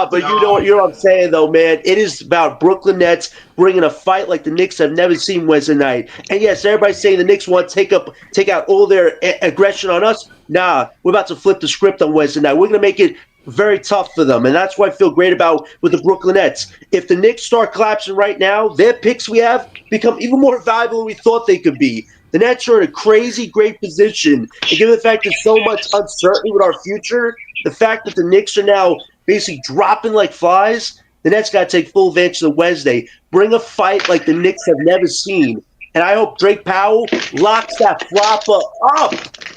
But you know what I'm saying though, man. It is about Brooklyn Nets bringing a fight like the Knicks have never seen Wednesday night. And yes, everybody's saying the Knicks want to take out all their aggression on us. Nah, we're about to flip the script on Wednesday night. We're gonna make it very tough for them, and that's what I feel great about with the Brooklyn Nets. If the Knicks start collapsing right now, their picks we have become even more valuable than we thought they could be. The Nets are in a crazy great position, and given the fact there's so much uncertainty with our future, the fact that the Knicks are now basically dropping like flies, the Nets got to take full advantage of Wednesday. Bring a fight like the Knicks have never seen. And I hope Drake Powell locks that flopper up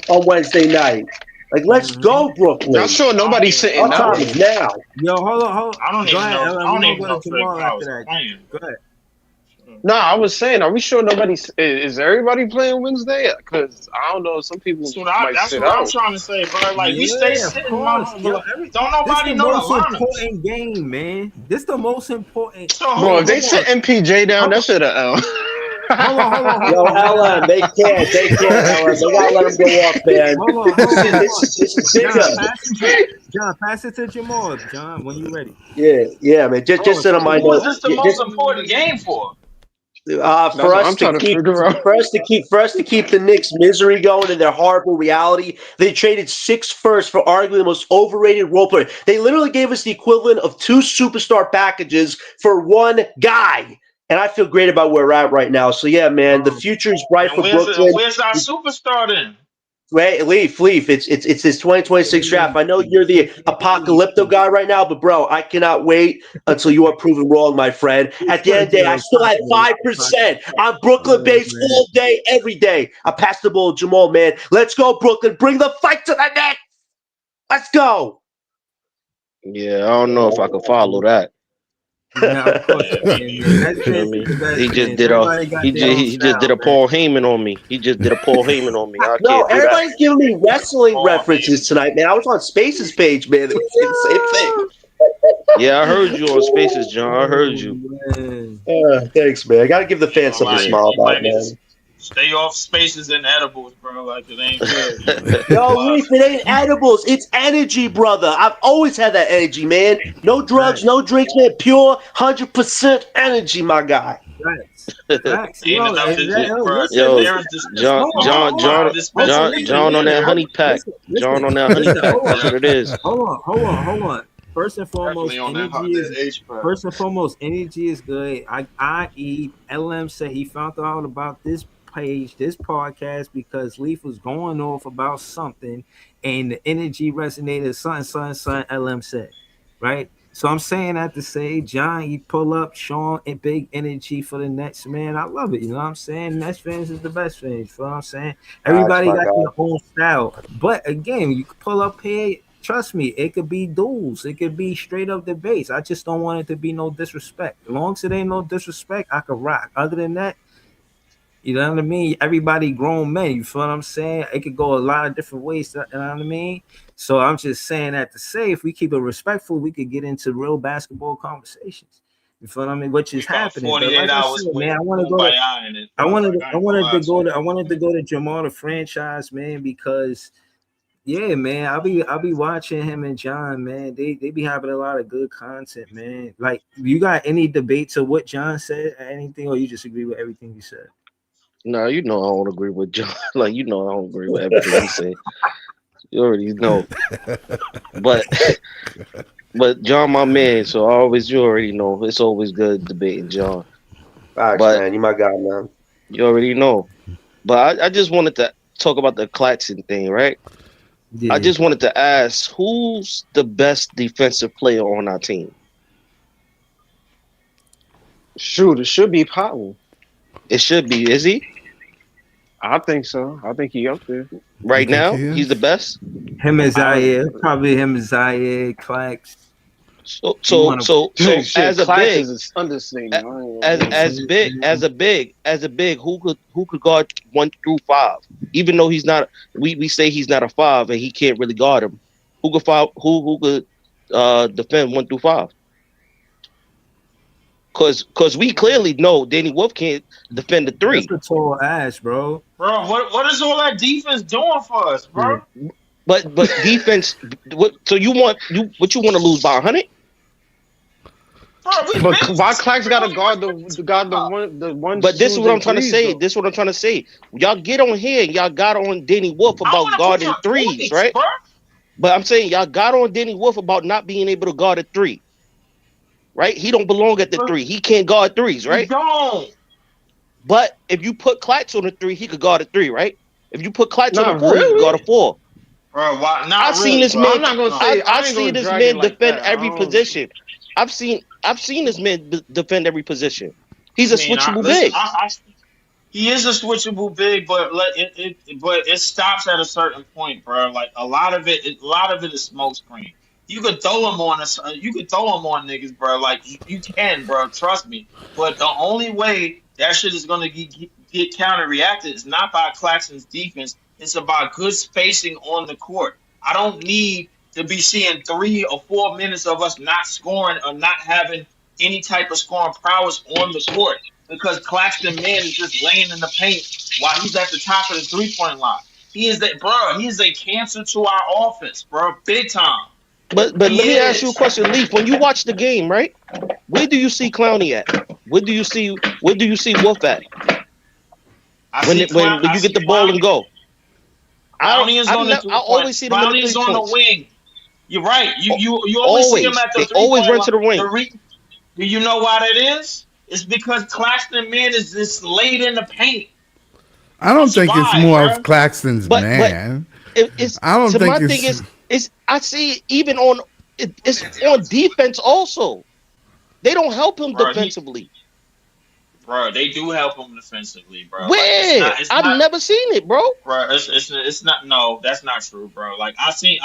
on Wednesday night. Like, let's go, Brooklyn. Not sure nobody's sitting Our now. time is now. Yo, hold on. I don't Go even ahead, know. Ellen. I don't We're even gonna know go if to Drake Jamal Powell's after that. playing. Go ahead. No, I was saying, are we sure nobody's? Is everybody playing Wednesday? Because I don't know, some people might That's sit what I'm out. trying to say, bro. Like we stay Yeah, of sitting, course. Yo, don't this nobody the know the most lineups. important game, man. This the most important. So Bro, if they Hold sit on. MPJ down, that should have Hold on. Yo, LM, they can't, LM. They got to let them go off, man. Hold on. This is bigger. John, pass it to Jamal. John, when you ready. Yeah, man. Just sit on my who is note. this the most important game for? For us to keep the Knicks misery going and their horrible reality, they traded 6 firsts for arguably the most overrated role player. They literally gave us the equivalent of 2 superstar packages for one guy. And I feel great about where we're at right now. So yeah, man, the future is bright for Brooklyn. Where's our superstar then? Wait, Leaf. It's this 2026 draft. I know you're the apocalypto guy right now, but bro, I cannot wait until you are proven wrong, my friend. At the end of the day, I still have 5% on Brooklyn base all day, every day. I pass the ball to Jamal, man. Let's go, Brooklyn. Bring the fight to the net. Let's go. Yeah, I don't know if I can follow that. Yeah, of course. He just did a Paul Heyman on me. I can't do everybody's that. giving me wrestling references tonight, man. I was on Space's page, man. They were saying the same thing. Yeah, I heard you on Spaces, John. I heard you. Thanks, man. I got to give the fans something to smile about, man. Stay off Spaces and edibles, bro. Like it ain't good. Yo, Reef, it ain't edibles. It's energy, brother. I've always had that energy, man. No drugs, no drinks, man. Pure 100% energy, my guy. John on that honey pack. John on that honey pack. That's what it is. Hold on. First and foremost, energy is good. LM said he found out about this page, this podcast, because Leaf was going off about something, and the energy resonated. Something. LM said, right? So I'm saying that to say, John, you pull up, Sean, and big energy for the Nets, man. I love it. You know what I'm saying? Nets fans is the best fans. You know what I'm saying? Everybody got their own style. But again, you can pull up here. Trust me, it could be duels. It could be straight up debates. I just don't want it to be no disrespect. As long as it ain't no disrespect, I could rock. Other than that, you know what I mean? Everybody grown men. You feel what I'm saying? It could go a lot of different ways. You know what I mean? So I'm just saying that to say, if we keep it respectful, we could get into real basketball conversations. You feel what I mean? Which is happening. 48 hours. Man, I wanted to go to Jamal the franchise, man, because yeah, man, I'll be watching him and John, man. They be having a lot of good content, man. Like, you got any debates of what John said or anything, or you just agree with everything you said? No, I don't agree with John. I don't agree with everything he said. You already know. But John, my man, so you already know. It's always good debating John. Thanks, man. You my guy, man. You already know. But I just wanted to talk about the Claxton thing, right? Yeah. I just wanted to ask, who's the best defensive player on our team? Shoot, it should be Powell. It should be. Is he? I think so. I think he up there. Right now, he's the best? Him and Zaire. Probably him and Zaire, Clax. So Shit, as a Clax big, is an understatement. as a big, who could guard 1 through 5? Even though he's not, we say he's not a 5 and he can't really guard him. Who could defend 1 through 5? Cause we clearly know Danny Wolf can't defend the 3. That's a tall ass, bro. Bro, what is all that defense doing for us, bro? But defense, so you want to lose by 100? But why Clax got to guard the one? But this is what I'm trying to say. Though. This is what I'm trying to say. Y'all get on here and y'all got on Danny Wolf about guarding 3s, right? Bro. But I'm saying y'all got on Danny Wolf about not being able to guard a 3. Right? He don't belong at the 3. He can't guard 3s, right? He don't. But if you put Clax on the 3, he could guard a 3, right? If you put Clax on the 4, he could guard a 4. Bro, why? I've seen this man. I'm not gonna say. I've seen this man defend every position. I've seen this man defend every position. He's a switchable big. He is a switchable big, but it stops at a certain point, bro. Like a lot of it is smoke screen. You could throw him on us. You could throw him on niggas, bro. Like you can, bro. Trust me. But the only way that shit is gonna get counter reacted is not by Claxton's defense. It's about good spacing on the court. I don't need to be seeing 3 or 4 minutes of us not scoring or not having any type of scoring prowess on the court because Claxton man is just laying in the paint while he's at the top of the 3-point line. He is a cancer to our offense, bro, big time. But let me ask you a question, Leaf. When you watch the game, right? Where do you see Clowney at? Where do you see Wolf at? When you get the ball and go. I always see them on the wing. You're right. You always see him at the 3-point line. Always run to the wing. Do you know why that is? It's because Claxton man is just laid in the paint. I don't think it's more of Claxton's man. I don't think it's. I see it even on. It's on defense also. They don't help him defensively. Bro, they do help him defensively, bro. Where? Like, I've never seen it, bro. Bro, it's not. No, that's not true, bro. Like I seen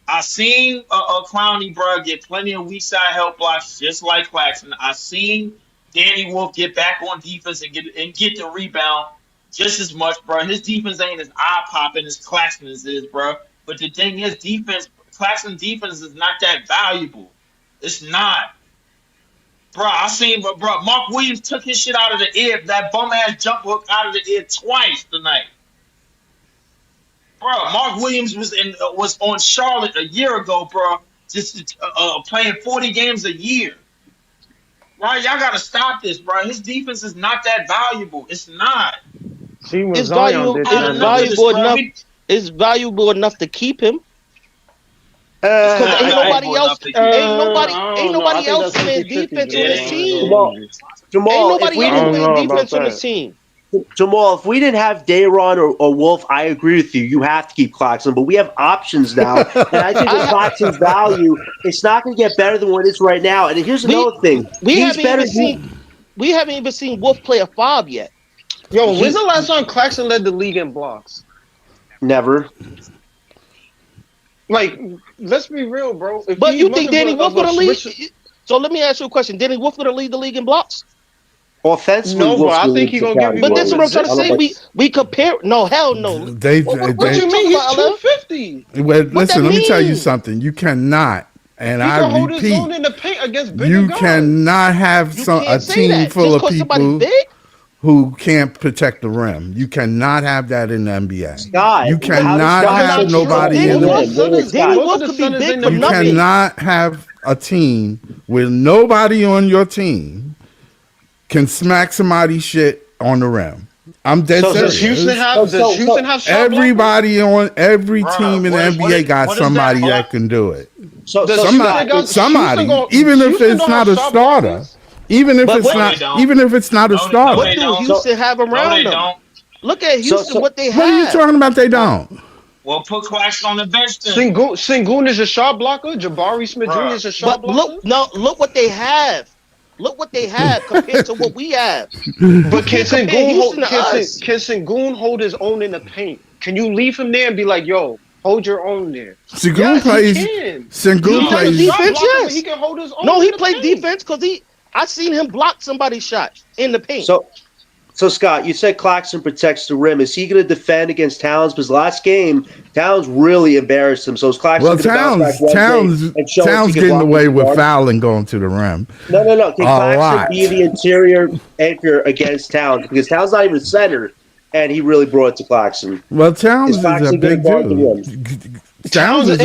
Clowney, bro, get plenty of weak side help blocks, just like Claxton. I seen Danny Wolf get back on defense and get the rebound just as much, bro. His defense ain't as eye popping as Claxton's is, bro. But the thing is, Claxton's defense is not that valuable. It's not. Bro, Mark Williams took his shit out of the air, that bum-ass jump hook out of the air twice tonight. Bro, Mark Williams was on Charlotte a year ago, bro, just playing 40 games a year. Right? Y'all got to stop this, bro. His defense is not that valuable. It's not. It's valuable enough to keep him. Because ain't nobody else playing defense on his team. Jamal, Jamal, if we didn't have Dayron or Wolf, I agree with you. You have to keep Claxton, but we have options now. And I think with Claxton's value, it's not going to get better than what it is right now. And here's another thing. We haven't even seen Wolf play a 5 yet. Yo, when's the last time Claxton led the league in blocks? Never. Like, let's be real, bro. But you think Danny Wolf gonna lead? So let me ask you a question. Danny Wolf gonna lead the league in blocks? Offensively, no, bro. I think he's gonna give you. But that's what I'm trying to say. We compare. No, hell no. What you mean? He's 250. Well, listen, let me tell you something. You cannot. And I repeat, hold his own in the paint against you cannot have a team full of people who can't protect the rim. You cannot have that in the NBA. Scott, you cannot have nobody in the You cannot have a team where nobody on your team can smack somebody's shit on the rim. I'm dead serious. Does Houston have everybody on every team in the NBA got somebody that can do it. So somebody, even if it's not a starter. Even if it's not a starter. What do Houston have around them? Look at Houston, what they have. What are you talking about? They don't. Well, put Claxton on the bench then. Sengun is a shot blocker. Jabari Smith Jr. is a shot blocker. Look what they have. Look what they have compared to what we have. But can Sengun hold his own in the paint? Can you leave him there and be like, yo, Hold your own there. Sengun Yes, plays. he can. Sengun plays defense. Yes. He can hold his own. No, he played defense because I seen him block somebody's shot in the paint. So Scott, you said Claxton protects the rim. Is he going to defend against Towns? Because last game, Towns really embarrassed him. So is Claxton going to bounce back Towns getting away with fouling going to the rim. No. Can Claxton be the interior anchor against Towns? Because Towns not even center, and he really brought it to Claxton. Well, Towns is a big dude. Towns is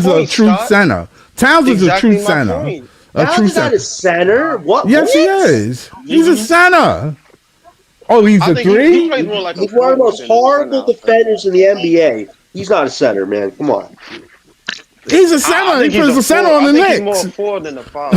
a true center. Towns is a true center. Towns is not a center. What? Yes, he is. He's a center. Oh, he's a three? He's one of the most horrible defenders in the NBA. He's not a center, man. Come on. He's a center. He plays a center on the Knicks. He's more forward than a five.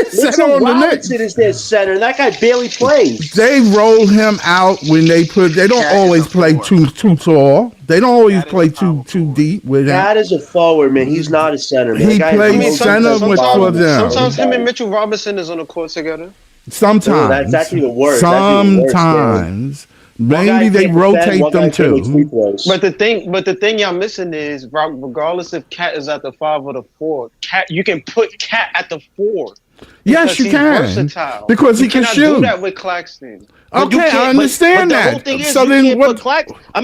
Center on the Knicks. Is their center. That guy barely plays. They roll him out when they put. They don't always play too tall. They don't always play too deep with him. That is a forward, man. He's not a center, man. He plays center for them. Sometimes him and Mitchell Robinson is on the court together. Sometimes. That's even worse. Sometimes. Maybe they rotate them too. But the thing y'all missing is, regardless if Cat is at the 5 or the 4, you can put Cat at the 4. Yes, you can. Versatile. Because he can shoot. Do that with Claxton. Okay, I understand that. The whole thing is, so then what?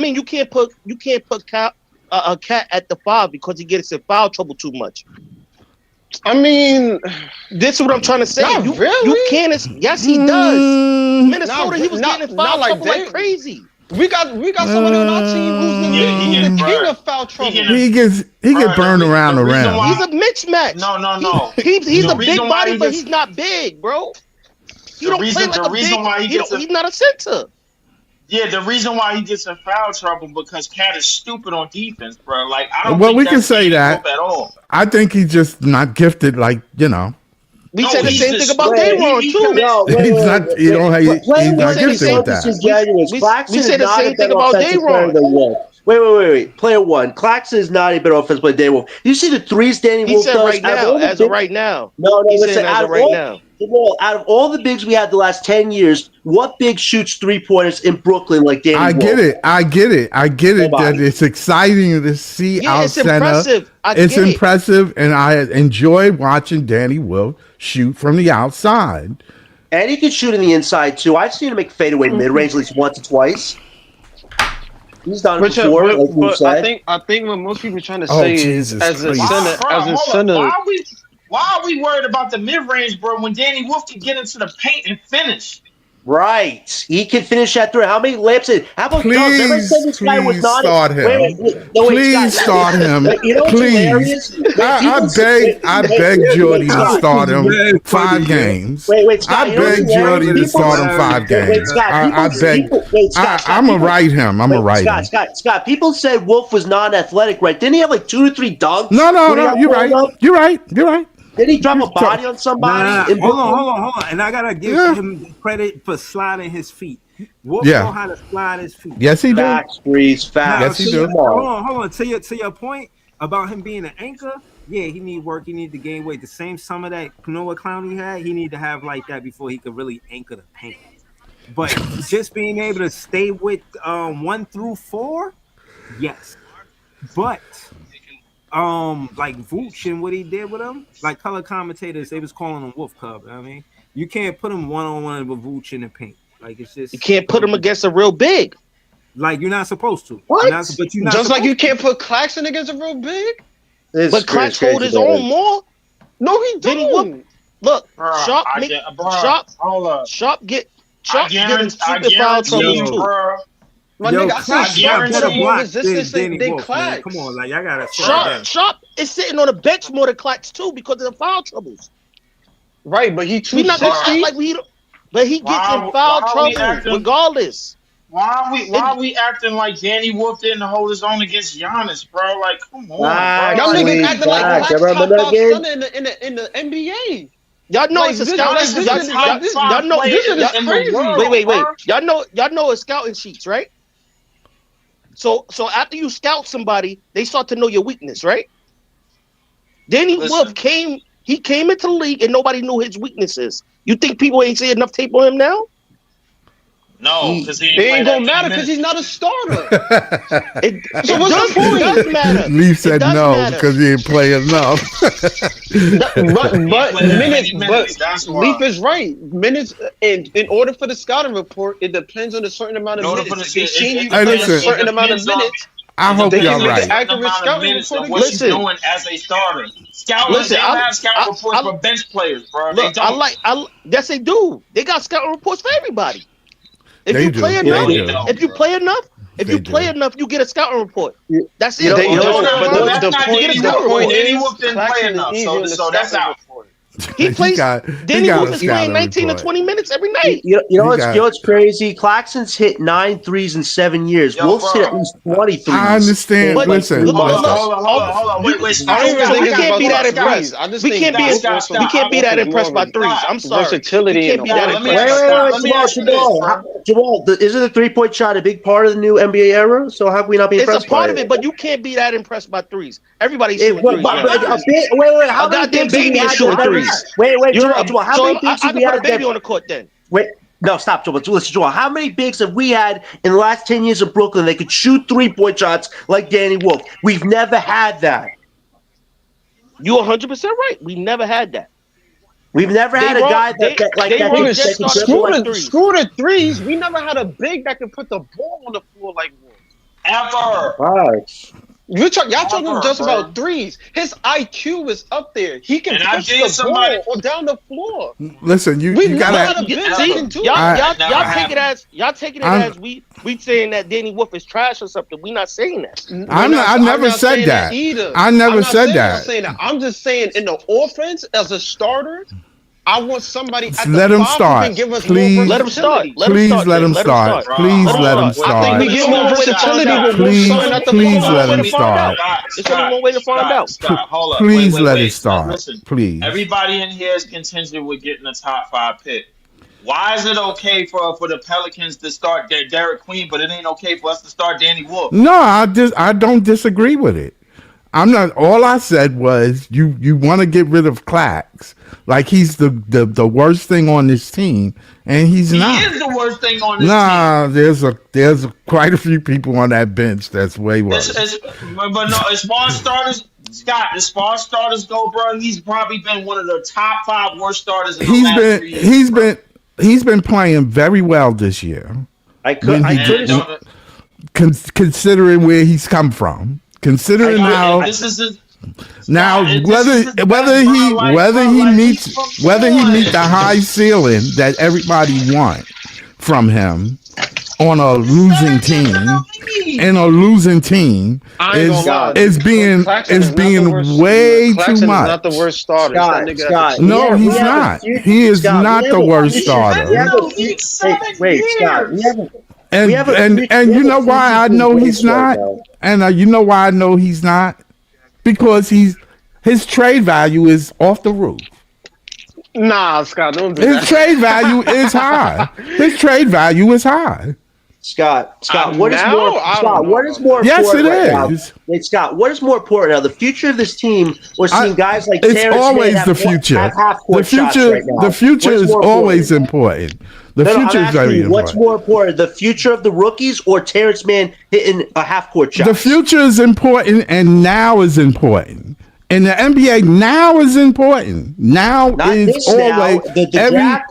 You can't put Cat at the 5 because he gets in foul trouble too much. I mean, this is what I'm trying to say. You can't. Yes, he does. Minnesota, he was getting in foul trouble like crazy. We got somebody on our team who's the king of foul trouble. He gets burned around the rim. He's a mismatch. No. He's a big body, but he's not big, bro. He don't play like a big. He's not a center. Yeah, the reason why he gets in foul trouble because Cat is stupid on defense, bro. Like I don't. Well, think we can say that. At all. I think he's just not gifted, like We said the same thing about Dayron too. He's not. He's not gifted with that. We said the same thing about Dayron. Wait. Player one. Claxton is not a better offensive player than Danny Wolf. You see the threes Danny Wolf does? Right now, as of right now. No, listen. Out of all the bigs we had the last 10 years, what big shoots 3-pointers in Brooklyn like Danny Wolf? I get it. That it's exciting to see our center. Impressive. It's impressive, and I enjoy watching Danny Wolf shoot from the outside. And he can shoot in the inside, too. I've seen him make fadeaway mid-range at least once or twice. He's done it before. But I think what most people are trying to say is, as a center. Why are we worried about the mid-range, bro, when Danny Wolf can get into the paint and finish? Right. He can finish that through. How many layups? How about Please start him. Please start him. Please. I beg Jordy to start him 5 games. I beg Jordy to start him 5 games. I beg. I'm going to write him. Scott, people said Wolf was non-athletic, right? Didn't he have like 2 or 3 dunks? No. You're right. Did he drop a body on somebody? Hold on. And I gotta give him credit for sliding his feet. Wolf know how to slide his feet. Yes, he do. Facts, Breeze. Facts. Yes, he do. Hold on. To your point about him being an anchor, yeah, he need work. He need to gain weight. The same summer that Noah Clowney had, he need to have like that before he could really anchor the paint. But just being able to stay with 1 through 4, yes. But like Vooch and what he did with him, like color commentators, they was calling him Wolf Cub. I mean, you can't put him 1-on-1 with Vooch in the paint. Like it's just you can't put him against a real big. Like you're not supposed to. What? You're not just like you can't put Claxton against a real big. But Claxton hold his own more. No, he don't. Look, Sharp get in stupid foul trouble too. My nigga, I said Sharp more resistance than Clax. Come on, like I gotta. Sharp is sitting on the bench more than Clax too because of the foul troubles. Right, but he 260. But he gets in foul trouble regardless. Why are we acting like Danny Wolf didn't hold his own against Giannis, bro? Like, come on, y'all niggas acting like Clax top 5 center in the NBA. Y'all know it's a scouting. Y'all know this is crazy. Wait. Y'all know it's scouting sheets, right? So after you scout somebody, they start to know your weakness, right? Danny Wolf came into the league and nobody knew his weaknesses. You think people ain't see enough tape on him now? No, because he It ain't gonna matter because because he's not a starter. So what's the point? It does matter. Leaf said no because he didn't play enough. but Leaf is right. Minutes in order for the scouting report, it depends on a certain amount of minutes. If they seen you play a certain amount of minutes, I hope y'all right. Accurate scouting report. What you doing as a starter? Scouting, they don't have scouting reports for bench players, bro. Look, yes, they do. They got scouting reports for everybody. If you play enough, you get a scouting report. That's it. The point is, Danny Wolf didn't play enough, so that's out. He plays. Danny Wolf is playing 19 to 20 minutes every night. You know what's crazy? Claxton's hit 9 threes in 7 years. Wolf's hit at least 20 threes. I understand. But Listen, hold on. Wait. We can't be that impressed. We can't be that impressed by threes. I'm sorry. Versatility. We can't be that impressed. Jamal, isn't the 3-point shot a big part of the new NBA era? So how can we not be impressed? It's a part of it, but you can't be that impressed by threes. Everybody's shooting threes. Wait, how many goddamn baby is shooting threes? Wait, Joel, how many bigs have we had? I baby on the court then. Wait, no, stop, Joel. Listen, Joel, how many bigs have we had in the last 10 years of Brooklyn that could shoot 3-point shots like Danny Wolf? We've never had that. You're 100% right. We never had that. We've never had a guy that screw the threes. We never had a big that could put the ball on the floor like Wolf. Ever. Right. Y'all talking just about threes. His IQ is up there. He can push the ball or down the floor. Listen, you gotta. Y'all take it as we saying that Danny Wolf is trash or something. We not saying that. I never said that either. I never said that. I'm just saying in the offense as a starter, I want somebody at let the him five start. who can give us Please more let him start. Please let him start. Please let him start. I think we get more versatility. Please let him start. It's only one way to find out. Hold up. Please let it start. Listen, please. Everybody in here is contingent with getting a top 5 pick. Why is it okay for the Pelicans to start Derek Queen, but it ain't okay for us to start Danny Wolf? No, I don't disagree with it. I'm not. All I said was you want to get rid of Clax, like he's the worst thing on this team, and he's not. He is the worst thing on this team. There's quite a few people on that bench that's way worse. But no, as far as starters, Scott, as far as starters go, bro, he's probably been one of the top 5 worst starters in the last 3 years. He's been playing very well this year. Considering where he's come from. Considering how whether he meets the high ceiling that everybody wants from him on a losing team, is being way too much. Not the worst starter. No, he's not. He is not the worst starter. Wait, Scott. And you know why I know he's not? And you know why I know he's not? Because his trade value is off the roof. Nah, Scott, don't do that. His trade value is high. His trade value is high. Scott, what is more yes, important it right is. Now? Wait, Scott, what is more important now? The future of this team, we're seeing guys like it's Terrence always the future. The future is always important. The future is very important. What's more important, the future of the rookies or Terrence Mann hitting a half-court shot? The future is important, and now is important. In the NBA, now is important. Now Not is always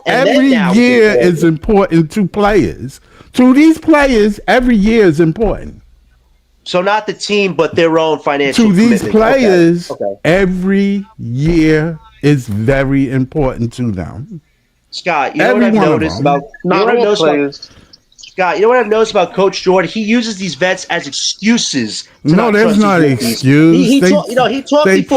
every year is important to players. To these players, every year is important. So not the team, but their own financial. To these players, every year is very important to them. Scott, you know what I've noticed about Scott, you know what I've noticed about Coach Jordan? He uses these vets as excuses. No, there's not an excuse. He talked before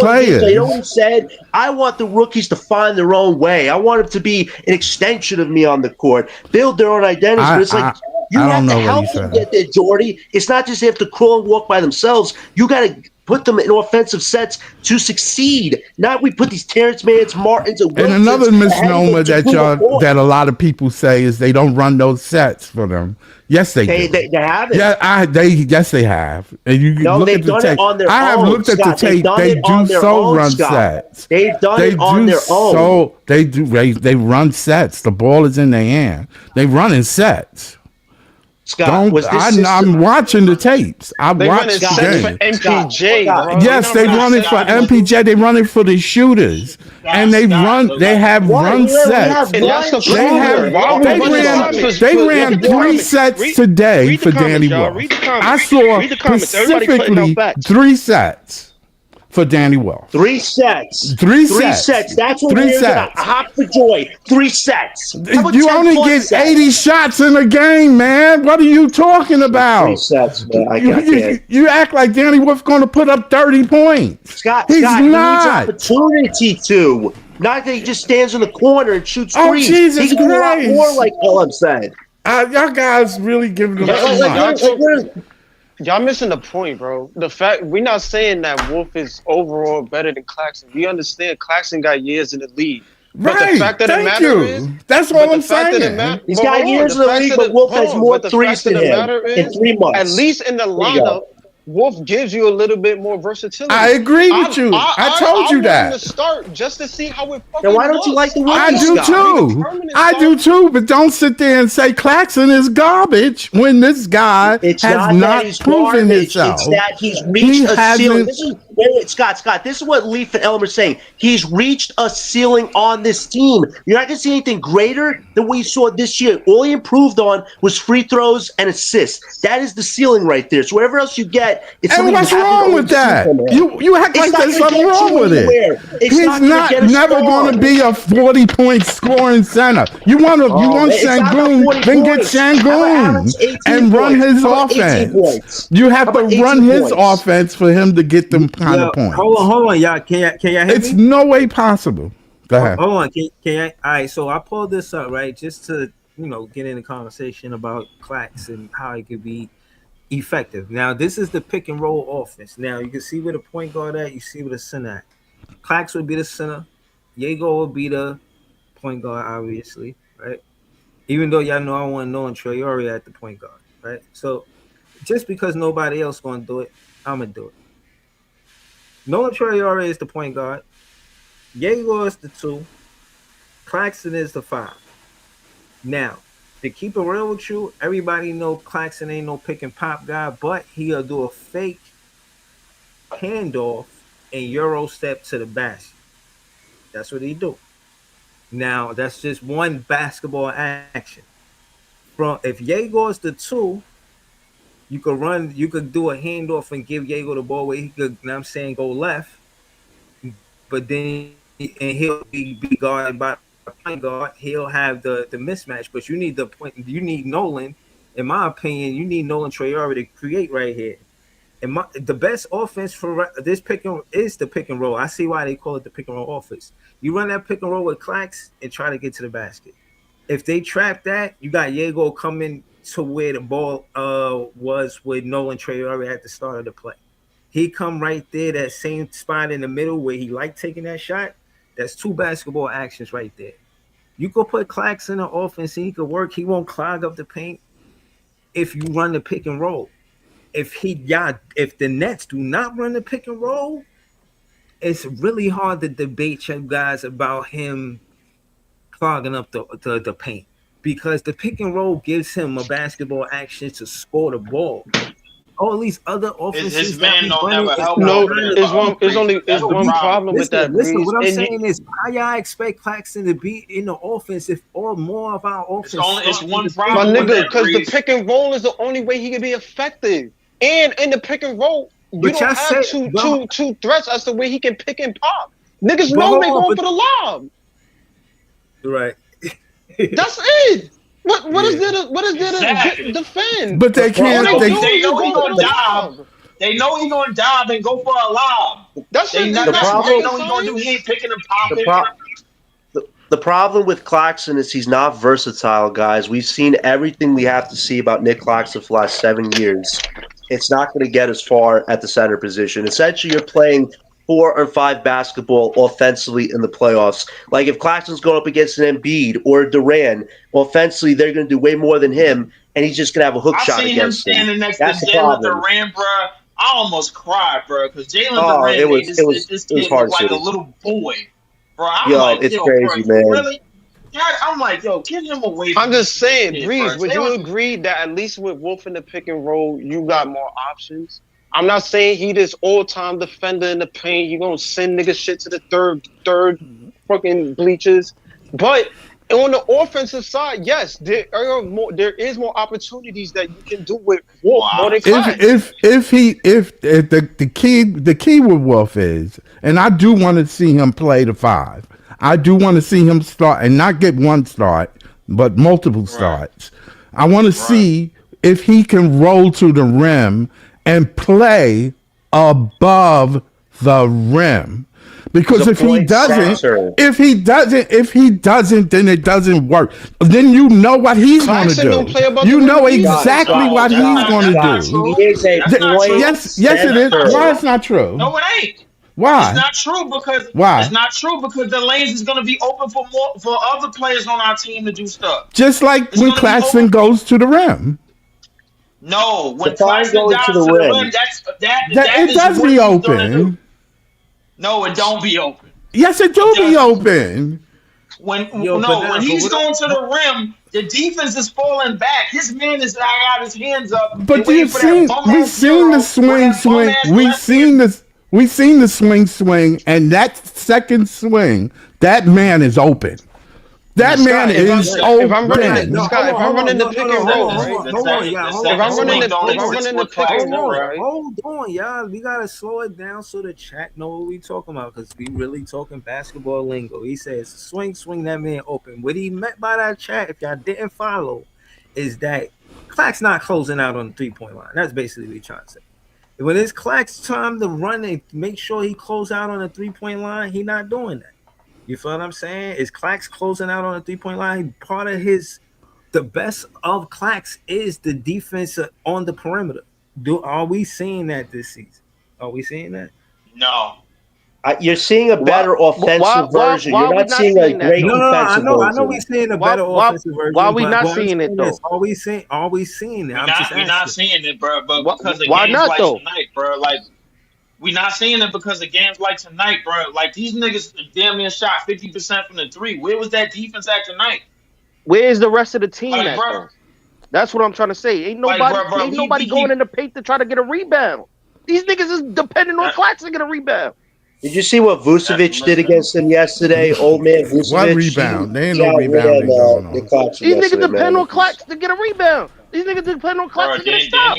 the game. So you know what he said? I want the rookies to find their own way. I want them to be an extension of me on the court, build their own identities. But it's like you have to help them get there, Jordy. It's not just they have to crawl and walk by themselves. You got to put them in offensive sets to succeed. Not we put these Terrence Manns, Martins, and another misnomer that a lot of people say is they don't run those sets for them. Yes, they do. They have it. Yeah, yes, they have. And you look at the tape. I have looked at the tape. They do run sets. They've done it on their own. They run sets. The ball is in their hand. They run in sets. Scott, I'm watching the tapes. I watched the game. game. For MPJ, bro. Yes, they run it for MPJ. They run it for the shooters, and they have run sets. They ran 3 sets today for Danny Wells. I saw specifically 3 sets for Danny Wells. 3 sets. 3 sets. That's what we're gonna hop for joy. 3 sets. You only get 80 shots in a game, man. What are you talking about? 3 sets, man. I can't. You act like Danny Wolf's going to put up 30 points. Scott, he's not. He needs opportunity to. Not that he just stands in the corner and shoots threes. Jesus he can do a lot more, like all I'm saying. Y'all guys really giving him too much. Y'all missing the point, bro. The fact we're not saying that Wolf is overall better than Claxton. We understand Claxton got years in the league. But right. The fact that Thank you. That's what I'm saying. He's got years in the league, but Wolf has more threes than him in 3 months. At least in the lineup, Wolf gives you a little bit more versatility. I agree with you. I told you that. I want to start just to see how it fucking Then why don't you like the Wolf? I do too. I do too, but don't sit there and say Claxton is garbage when this guy has not proven himself. It's that he's reached a ceiling. Scott, this is what Leaf and Elmer are saying. He's reached a ceiling on this team. You're not going to see anything greater than what you saw this year. All he improved on was free throws and assists. That is the ceiling right there. So whatever else you get, it's and what's wrong with that? You act like there's something wrong with it. He's never going to be a 40-point scoring center. You want Sengun, then get Sengun and run his offense. You have to run his offense for him to get them kind of points. Hold on, y'all. Can y'all hear me? It's no way possible. Go ahead. Hold on. Can I? All right. So I pulled this up, right, just to get in a conversation about Clax and how it could be effective. Now, this is the pick and roll offense. Now, you can see where the point guard at. You see where the center at. Clax would be the center. Diego would be the point guard, obviously, right? Even though y'all know I want Nolan Traore at the point guard, right? So just because nobody else going to do it, I'm going to do it. Nolan Traore is the point guard. Diego is the 2. Claxton is the 5. Now, to keep it real with you, everybody know Claxton ain't no pick and pop guy, but he'll do a fake handoff and Euro step to the basket. That's what he do. Now, that's just one basketball action. If Diego is the 2, you could do a handoff and give Diego the ball where he could, go left, but then he'll be guarded by a point guard. He'll have the mismatch, but you need Nolan, in my opinion, you need Nolan Traore to create right here. And the best offense for this is the pick and roll. I see why they call it the pick and roll offense. You run that pick and roll with Clax and try to get to the basket. If they trap that, you got Diego coming to where the ball was with Nolan Traore at the start of the play. He come right there, that same spot in the middle where he liked taking that shot. That's 2 basketball actions right there. You could put Clax in the offense and he could work. He won't clog up the paint if you run the pick and roll. If the Nets do not run the pick and roll, it's really hard to debate you guys about him clogging up the paint, because the pick and roll gives him a basketball action to score the ball. All these other offenses. His man don't never help. No, there's one problem with that. Listen, what I'm saying is, how y'all expect Claxton to be in the offense if more of our offense? It's one problem. My nigga, because the pick and roll is the only way he can be effective. And in the pick and roll, you don't have two threats as to where he can pick and pop. Niggas know they going for the lob. Right. That's it. What is there to defend? But they can't. They know he's gonna dive. They know he's gonna dive and go for a lob. That's it. The problem. They know he's gonna do. He ain't picking and popping. The problem with Claxton is he's not versatile, guys. We've seen everything we have to see about Nick Claxton for the last 7 years. It's not going to get as far at the center position. Essentially, you're playing 4 or 5 basketball offensively in the playoffs. Like if Claxton's going up against an Embiid or a Durant, offensively they're going to do way more than him, and he's just going to have a hook shot against him. I seen him standing next to Jalen Durant, bro. I almost cried, bro, because Jalen Durant it was like a little boy, bro. It's crazy, man. Really? I'm like, yo, get him away. I'm just saying, shit, Breeze, bro. would you agree that at least with Wolf in the pick and roll, you got more options? I'm not saying he this all-time defender in the paint. He gonna send niggas shit to the third fucking bleachers. But on the offensive side, yes, there is more opportunities that you can do with Wolf more than Clax. If the key with Wolf is, and I do want to see him play the 5. I do want to see him start and not get one start, but multiple starts. I want to see if he can roll to the rim and play above the rim. Because if he doesn't, then it doesn't work. Then you know what he's going to do. You know exactly what he's going to do. He is a point Yes, it is. Why it's not true? No, it ain't. Why? It's not true because it's not true because the lanes is going to be open for other players on our team to do stuff. Just like when Claxton goes to the rim. No, when Claxton dives to the rim, it does be open. No, it don't be open. Yes, it do be open. When he's going to the rim, the defense is falling back. His man is got his hands up. But we've seen the swing, and that second swing, that man is open. That man is open. If I'm running the pick and roll, hold on, y'all. We gotta slow it down so the chat know what we talking about because we really talking basketball lingo. He says, "Swing, that man open." What he meant by that, chat, if y'all didn't follow, is that Clax not closing out on the 3-point line. That's basically what he's trying to say. When it's Clax's time to run and make sure he close out on the 3-point line, he not doing that. You feel what I'm saying? Is Clax closing out on the 3-point line? Part of the best of Clax is the defense on the perimeter. Are we seeing that this season? Are we seeing that? No. You're seeing a better offensive version. You're not seeing a great defensive version. I know we're seeing a better offensive version. Why are we not seeing it though? Are we seeing it? We're not seeing it, bro. But because of why games not like though? Tonight, bro. Like we not seeing it because of games like tonight, bro. Like these niggas damn near shot 50% from the 3. Where was that defense at tonight? Where's the rest of the team at bro? though? That's what I'm trying to say. Ain't nobody going in the paint to try to get a rebound. These niggas is depending on Clax to get a rebound. Did you see what Vucevic did against them yesterday? Old man Vucevic. What rebound? There ain't no rebounding going on. These niggas depend on Clax to get a rebound. These niggas depend on Clax to get a stop.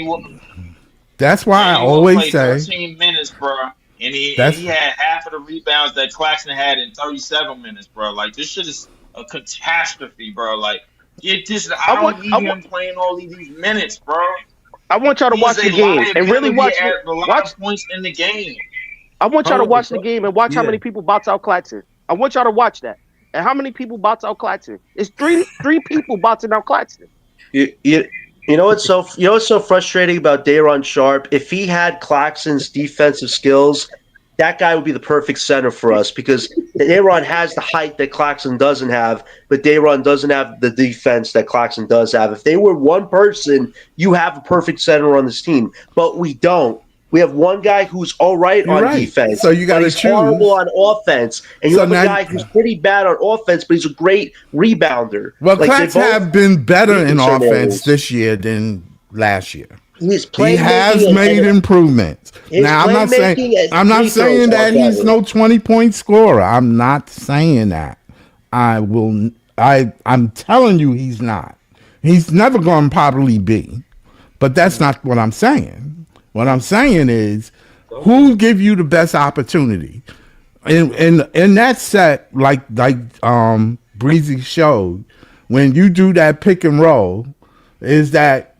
That's why I always say 13 minutes, bro. And he had half of the rebounds that Claxton had in 37 minutes, bro. Like this shit is a catastrophe, bro. Like I don't need him playing all these minutes, bro. I want y'all to watch the game and really watch points in the game. I want y'all to watch the game and watch how many people box out Claxton. I want y'all to watch that. And how many people box out Claxton? It's three people boxing out Claxton. You know what's so frustrating about Day'Ron Sharpe? If he had Claxton's defensive skills, that guy would be the perfect center for us because Day'Ron has the height that Claxton doesn't have, but Day'Ron doesn't have the defense that Claxton does have. If they were one person, you have a perfect center on this team, but we don't. We have one guy who's all right on defense. So you got to choose. Horrible on offense. And you have a guy who's pretty bad on offense, but he's a great rebounder. Well, Clax have been better in offense this year than last year. He has made improvements. Now, I'm not saying that he's no 20-point scorer. I'm not saying that. I'm telling you he's not. He's never going to probably be. But that's not what I'm saying. What I'm saying is, who give you the best opportunity? In that set, like Breezy showed, when you do that pick and roll, is that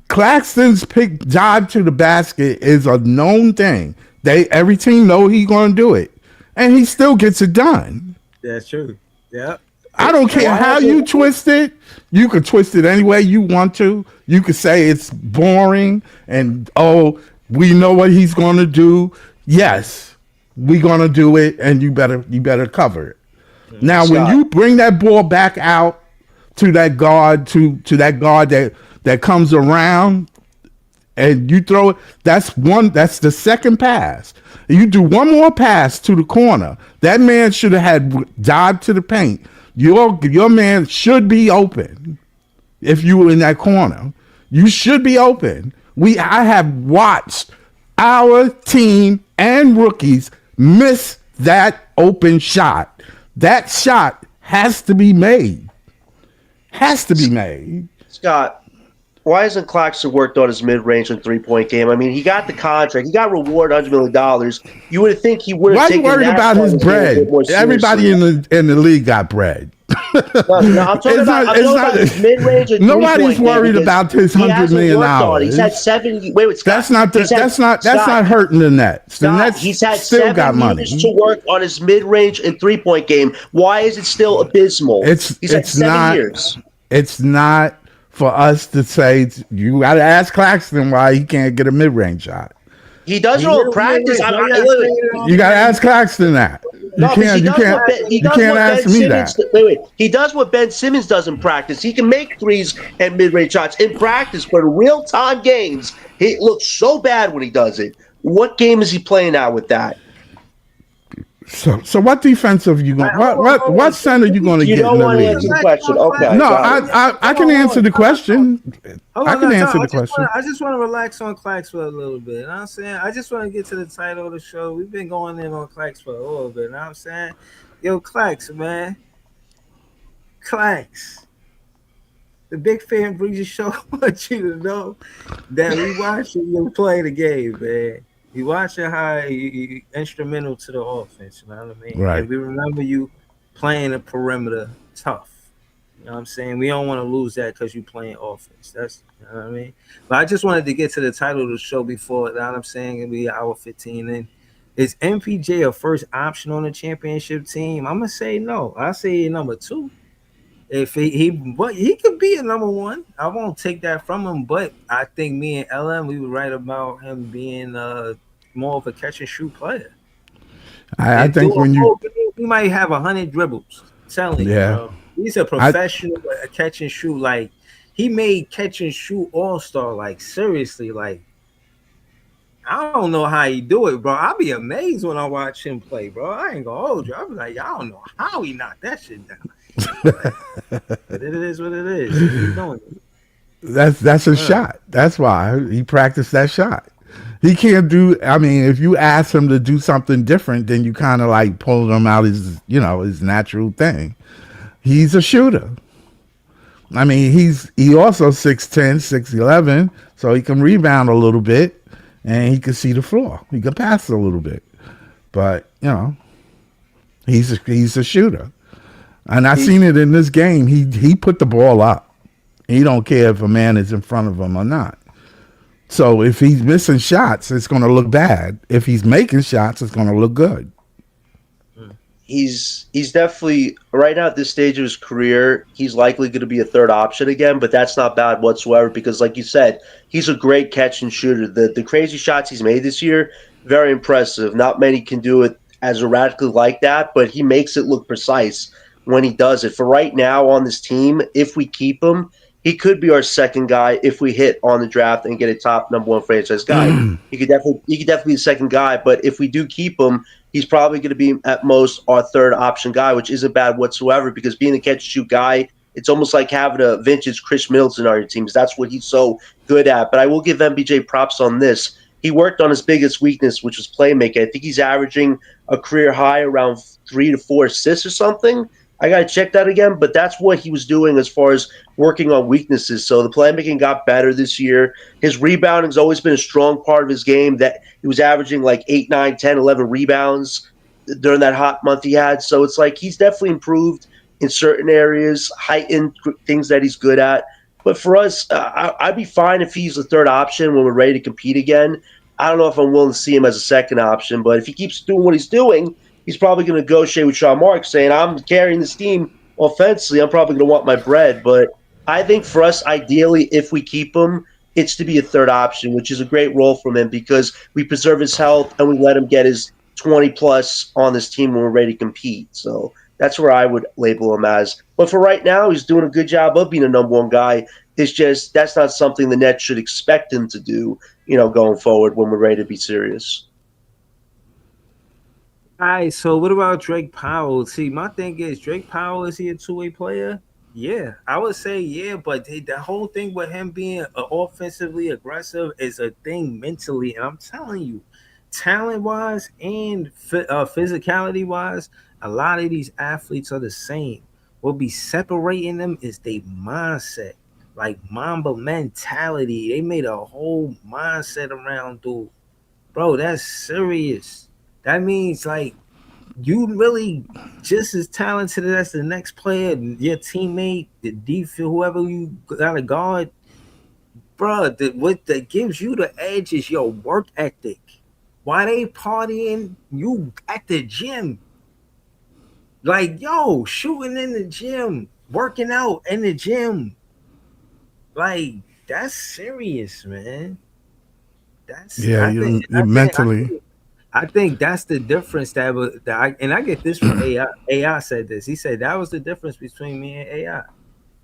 Claxton's dive to the basket is a known thing. Every team know he's going to do it, and he still gets it done. That's true. Yeah. I don't care how you twist it. You can twist it any way you want to. You could say it's boring and, we know what he's going to do. Yes, we're going to do it, and you better cover it. Now, when you bring that ball back out to that guard, to that guard that comes around, and you throw it, that's the second pass. You do one more pass to the corner. That man should have had dive to the paint. Your man should be open. If you were in that corner, you should be open. I have watched our team and rookies miss that open shot. That shot has to be made. Has to be made. Scott, why hasn't Claxton worked on his mid-range and three-point game? I mean, he got the contract. He got rewarded $100 million. You would think he would have Why are taken you worried that about his bread? Everybody in the league got bread. No, I'm talking about his mid-range and nobody's worried about his $100 million. He's had 7. Wait, Scott. That's not hurting the Nets. The Nets he's had still got money to work on his mid-range and three-point game. Why is it still abysmal? He's had 7 years. It's not for us to say. You got to ask Claxton why he can't get a mid-range shot. He does it all practice. You got to ask Claxton that. You can't ask me that. Wait. He does what Ben Simmons does in practice. He can make threes and mid-range shots in practice, but in real-time games, he looks so bad when he does it. What game is he playing out with that? So what defensive you going? What center you going to get? You don't want to answer the question. Okay. No, I can answer the question. I can answer the question. I just want to relax on Clax for a little bit. You know what I'm saying? I just want to get to the title of the show. We've been going in on Clax for a little bit. You know what I'm saying? Yo, Clax, man. Clax. The Big Fan Breezy Show wants you to know that we watching you play the game, man. You watching how you instrumental to the offense, you know what I mean? Right. And we remember you playing the perimeter tough. You know what I'm saying? We don't want to lose that because you playing offense. That's, you know what I mean? But I just wanted to get to the title of the show before, you know what I'm saying? It'll be hour 15. And is MPJ a first option on the championship team? I'm going to say no. I say number 2. If he could be a number 1. I won't take that from him, but I think me and Ellen, we were right about him being more of a catch and shoot player. I think when you might have 100 dribbles. I'm telling you, bro. He's a professional catch and shoot. Like, he made catch and shoot all-star. Like, seriously, like, I don't know how he do it, bro. I'll be amazed when I watch him play, bro. I ain't gonna hold you. I'll be like, I don't know how he knocked that shit down. But it is what it is. He's doing it. That's a shot. That's why he practiced that shot. He can't do. I mean, if you ask him to do something different, then you kind of like pull him out his natural thing. He's a shooter. I mean, he also 6'10", 6'11", so he can rebound a little bit, and he can see the floor. He can pass a little bit, but he's a shooter. And I seen it in this game. He put the ball up. He don't care if a man is in front of him or not. So if he's missing shots, it's going to look bad. If he's making shots, it's going to look good. He's definitely right now at this stage of his career, he's likely going to be a third option again, but that's not bad whatsoever because, like you said, he's a great catch and shooter. The crazy shots he's made this year, very impressive. Not many can do it as erratically like that, but he makes it look precise when he does it. For right now on this team, if we keep him, he could be our second guy if we hit on the draft and get a top number 1 franchise guy. He could definitely be the second guy, but if we do keep him, he's probably going to be at most our third option guy, which isn't bad whatsoever because being a catch and shoot guy, it's almost like having a vintage Chris Middleton on your teams. That's what he's so good at. But I will give MPJ props on this. He worked on his biggest weakness, which was playmaking. I think he's averaging a career high around 3 to 4 assists or something. I got to check that again, but that's what he was doing as far as working on weaknesses. So the playmaking got better this year. His rebounding has always been a strong part of his game. That he was averaging like 8, 9, 10, 11 rebounds during that hot month he had. So it's like he's definitely improved in certain areas, heightened things that he's good at. But for us, I'd be fine if he's the third option when we're ready to compete again. I don't know if I'm willing to see him as a second option, but if he keeps doing what he's doing, he's probably going to negotiate with Sean Marks saying, I'm carrying this team offensively. I'm probably going to want my bread. But I think for us, ideally, if we keep him, it's to be a third option, which is a great role for him because we preserve his health and we let him get his 20-plus on this team when we're ready to compete. So that's where I would label him as. But for right now, he's doing a good job of being a number 1 guy. It's just that's not something the Nets should expect him to do, going forward when we're ready to be serious. All right, so what about Drake Powell? See, my thing is Drake Powell, is he a two-way player? Yeah, I would say yeah, but the whole thing with him being offensively aggressive is a thing mentally, and I'm telling you, talent-wise and physicality-wise, a lot of these athletes are the same. What be separating them is their mindset, like Mamba mentality. They made a whole mindset around dude, bro. That's serious. That means like you really just as talented as the next player, your teammate, the defense, whoever you got to guard, bro. What that gives you the edge is your work ethic. Why they partying? You at the gym, like yo, shooting in the gym, working out in the gym, like that's serious, man. That's Yeah, you mentally. I think that's the difference and I get this from AI. AI said this. He said that was the difference between me and AI.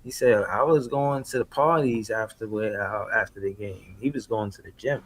He said I was going to the parties after the game. He was going to the gym.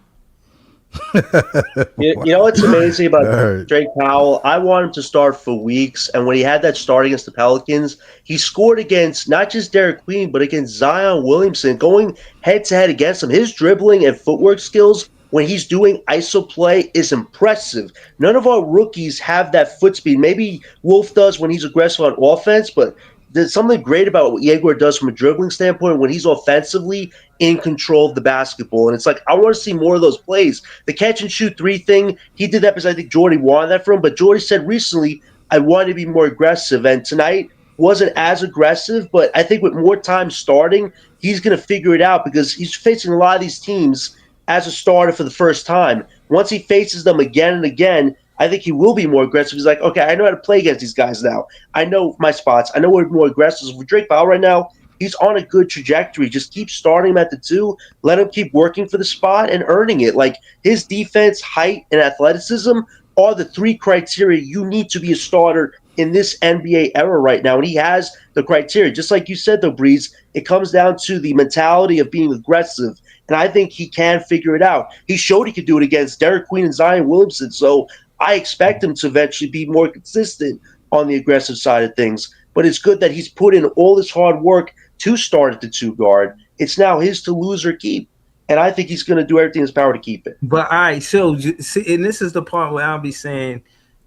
You know what's amazing about Drake Powell? I want him to start for weeks, and when he had that start against the Pelicans, he scored against not just Derek Queen, but against Zion Williamson, going head to head against him. His dribbling and footwork skills when he's doing ISO play is impressive. None of our rookies have that foot speed. Maybe Wolf does when he's aggressive on offense, but there's something great about what Yegor does from a dribbling standpoint when he's offensively in control of the basketball. And it's like, I want to see more of those plays. The catch and shoot three thing, he did that because I think Jordy wanted that from him. But Jordy said recently, I wanted to be more aggressive. And tonight wasn't as aggressive, but I think with more time starting, he's going to figure it out because he's facing a lot of these teams as a starter for the first time. Once he faces them again and again, I think he will be more aggressive. He's like, okay, I know how to play against these guys now. I know my spots. I know we're more aggressive. For Drake Powell right now, he's on a good trajectory. Just keep starting him at the two. Let him keep working for the spot and earning it. Like his defense, height, and athleticism are the three criteria you need to be a starter in this NBA era right now. And he has the criteria. Just like you said, though, Breeze, it comes down to the mentality of being aggressive. And I think he can figure it out. He showed he could do it against Derek Queen and Zion Williamson. So I expect him to eventually be more consistent on the aggressive side of things. But it's good that he's put in all this hard work to start at the two guard. It's now his to lose or keep. And I think he's going to do everything in his power to keep it. But all right, so see, and this is the part where I'll be saying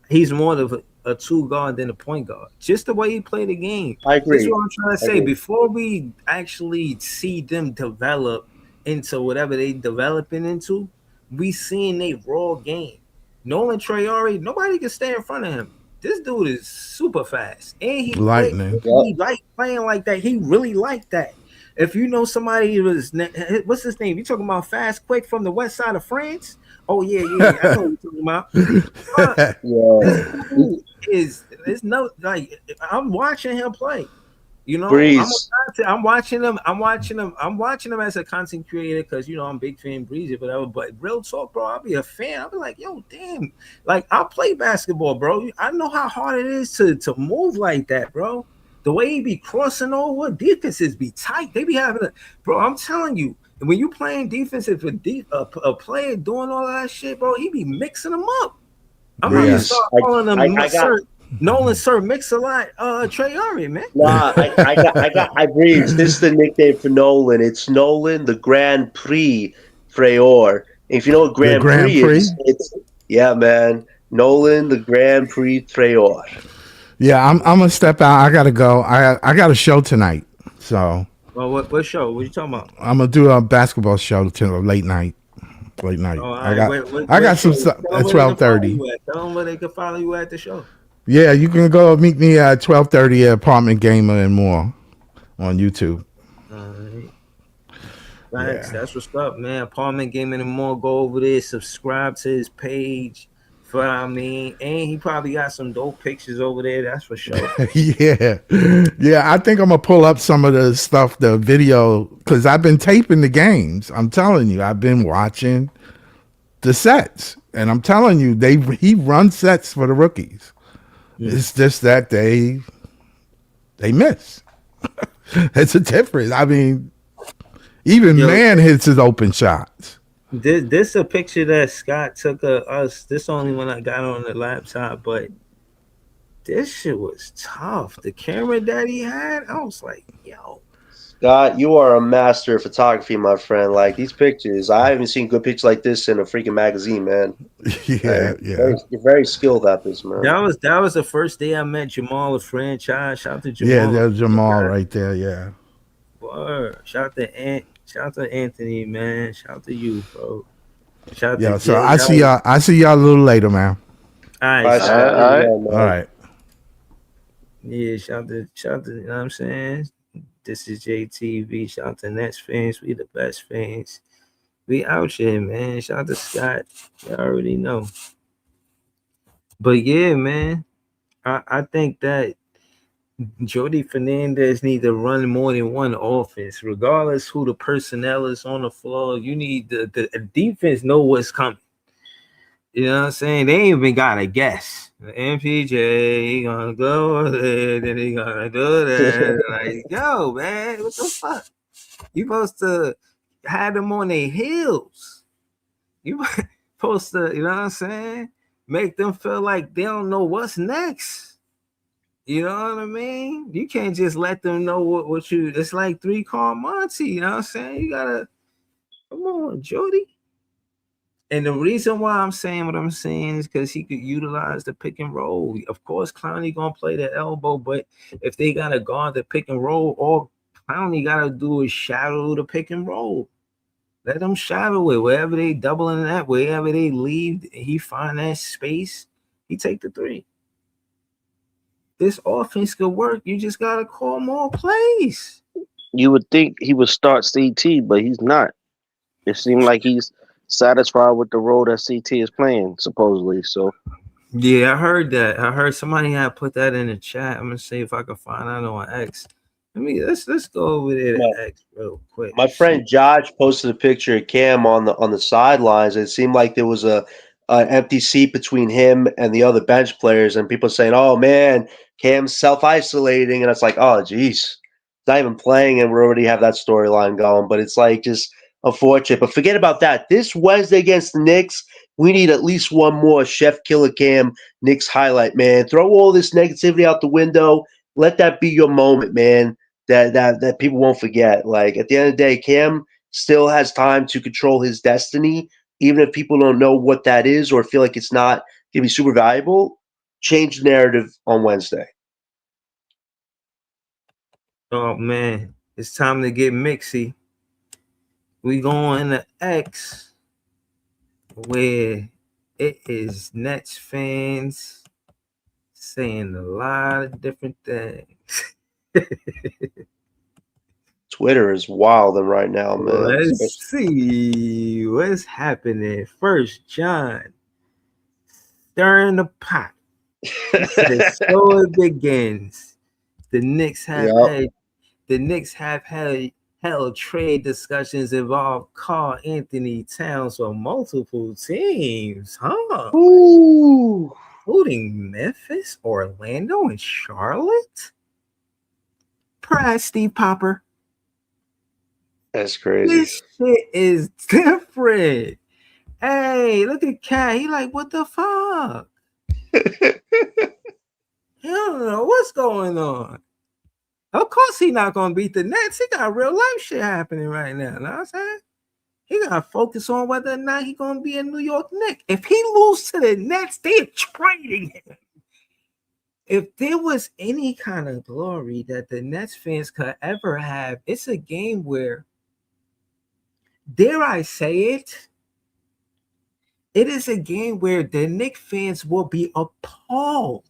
he's more of a two guard than a point guard. Just the way he played the game. I agree. That's what I'm trying to say. Before we actually see them develop into whatever they developing into, we seeing a raw game. Nolan Traore, nobody can stay in front of him. This dude is super fast, and he like playing like that. He really like that. If you know somebody who was, what's his name? You talking about Fast Quick from the west side of France? Oh yeah. I know what you're talking about. It's no like I'm watching him play. You know, I'm watching them. I'm watching them as a content creator because you know I'm a big fan of Breezy, whatever. But real talk, bro, I'll be a fan. I'll be like, yo, damn, like I'll play basketball, bro. I know how hard it is to move like that, bro. The way he be crossing over, defenses be tight. They be having bro. I'm telling you, when you playing defense, if a player doing all that shit, bro, he be mixing them up. I'm about to start calling them Nolan Sir Mix-a-Lot Traore, man. Nah, I Breeze. This is the nickname for Nolan. It's Nolan the Grand Prix Traore. If you know what Grand Prix is, yeah, man. Nolan the Grand Prix Traore. Yeah, I'm gonna step out. I gotta go. I got a show tonight. So well, what show? What you talking about? I'm gonna do a basketball show till late night. Oh, I got some stuff at 12:30. Tell them where they can follow you at the show. Yeah, you can go meet me at 12:30 at Apartment Gamer and More on YouTube. All right. Thanks. That's what's up, man. Apartment Gaming and More. Go over there, subscribe to his page. For what I mean, and he probably got some dope pictures over there. That's for sure. Yeah. I think I'm gonna pull up some of the stuff, the video, because I've been taping the games. I'm telling you, I've been watching the sets, and I'm telling you, he runs sets for the rookies. Yeah. It's just that they miss. It's a difference. I mean, even man hits his open shots. This a picture that Scott took of us. This only one I got on the laptop, but this shit was tough. The camera that he had, I was like, yo. Scott, you are a master of photography, my friend. Like these pictures, I haven't seen good pictures like this in a freaking magazine, man. Yeah, yeah. You're very skilled at this, man. That was the first day I met Jamal, the franchise. Shout out to Jamal. Yeah, there's Jamal right there. Yeah. Word. Shout out to Anthony, man. Shout out to you, bro. Shout out Yeah. to So Jay. I see y'all. I see y'all a little later, man. All right, All right, Scott. All right. Yeah, shout out to, you know what I'm saying? This is JTV. Shout out to Nets fans. We the best fans. We out here, man. Shout out to Scott. You already know. But yeah, man. I think that Jordy Fernandez need to run more than one offense, regardless who the personnel is on the floor. You need the defense know what's coming. You know what I'm saying? They ain't even got to guess. The MPJ, he gonna go there, then he gonna do that. Like, yo, man, what the fuck? You supposed to have them on their heels. You supposed to, you know what I'm saying? Make them feel like they don't know what's next. You know what I mean? You can't just let them know what you. It's like 3-card Monty. You know what I'm saying? You gotta come on, Jody. And the reason why I'm saying what I'm saying is because he could utilize the pick and roll. Of course, Clowney gonna play the elbow, but if they gotta guard the pick and roll, all Clowney gotta do is shadow the pick and roll. Let them shadow it. Wherever they doubling that, wherever they leave, he find that space. He take the three. This offense could work. You just gotta call more plays. You would think he would start CT, but he's not. It seemed like he's satisfied with the role that CT is playing, supposedly. So yeah, I heard that. I heard somebody had put that in the chat. I'm gonna see if I can find out on X. Let's go over there to X real quick. My friend Josh posted a picture of Cam on the sidelines. It seemed like there was an empty seat between him and the other bench players, and people saying, "Oh man, Cam's self-isolating," and it's like, "Oh geez, not even playing, and we already have that storyline going." But it's like just unfortunate. But forget about that. This Wednesday against the Knicks, we need at least one more Chef Killer Cam Knicks highlight, man. Throw all this negativity out the window. Let that be your moment, man. That people won't forget. Like at the end of the day, Cam still has time to control his destiny, even if people don't know what that is or feel like it's not going to be super valuable. Change the narrative on Wednesday. Oh man, it's time to get mixy. We going to X, where it is Nets fans saying a lot of different things. Twitter is wilding right now, man. Let's see what's happening. First, John stirring the pot. So it begins. The Knicks have held trade discussions involve Karl Anthony Towns for multiple teams, huh? Ooh. Including Memphis, Orlando, and Charlotte. Prize Steve Popper. That's crazy. This shit is different. Hey, look at Cat. He like, what the fuck? He don't know what's going on. Of course he not gonna beat the Nets. He got real life shit happening right now. Know what I'm saying? He gotta focus on whether or not he gonna be a New York Knick. If he loses to the Nets, they're trading him. If there was any kind of glory that the Nets fans could ever have, it's a game where, dare I say it, it is a game where the Knicks fans will be appalled.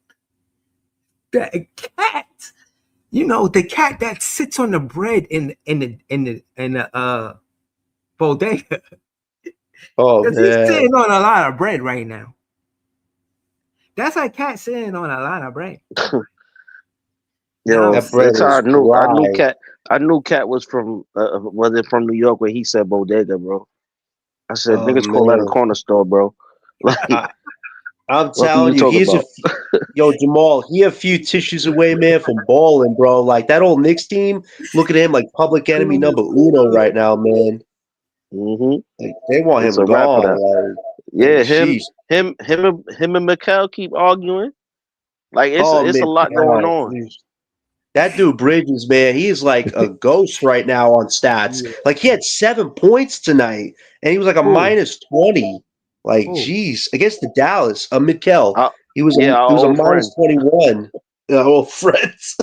The cat, the cat that sits on the bread in the bodega. Oh man, he's sitting on a lot of bread right now. That's a cat sitting on a lot of bread. That bread is I knew Cat was from from New York when he said bodega, bro. I said niggas call that a corner store, bro. Like, I'm telling you, yo, Jamal, he a few tissues away, man, from balling, bro. Like that old Knicks team, look at him like public enemy number uno right now, man. Like, they want It's him a wrap for gone. that. Like, Yeah, jeez. him, and Mikel keep arguing. Like it's Oh, a lot going Mikel. on. That dude Bridges, man, he's like a ghost right now on stats. Yeah. Like, he had 7 points tonight, and he was like a Who? minus 20. Like, Who? geez, against the Dallas, Mikel, Uh, he was yeah, our a old minus friend. 21. Old friends.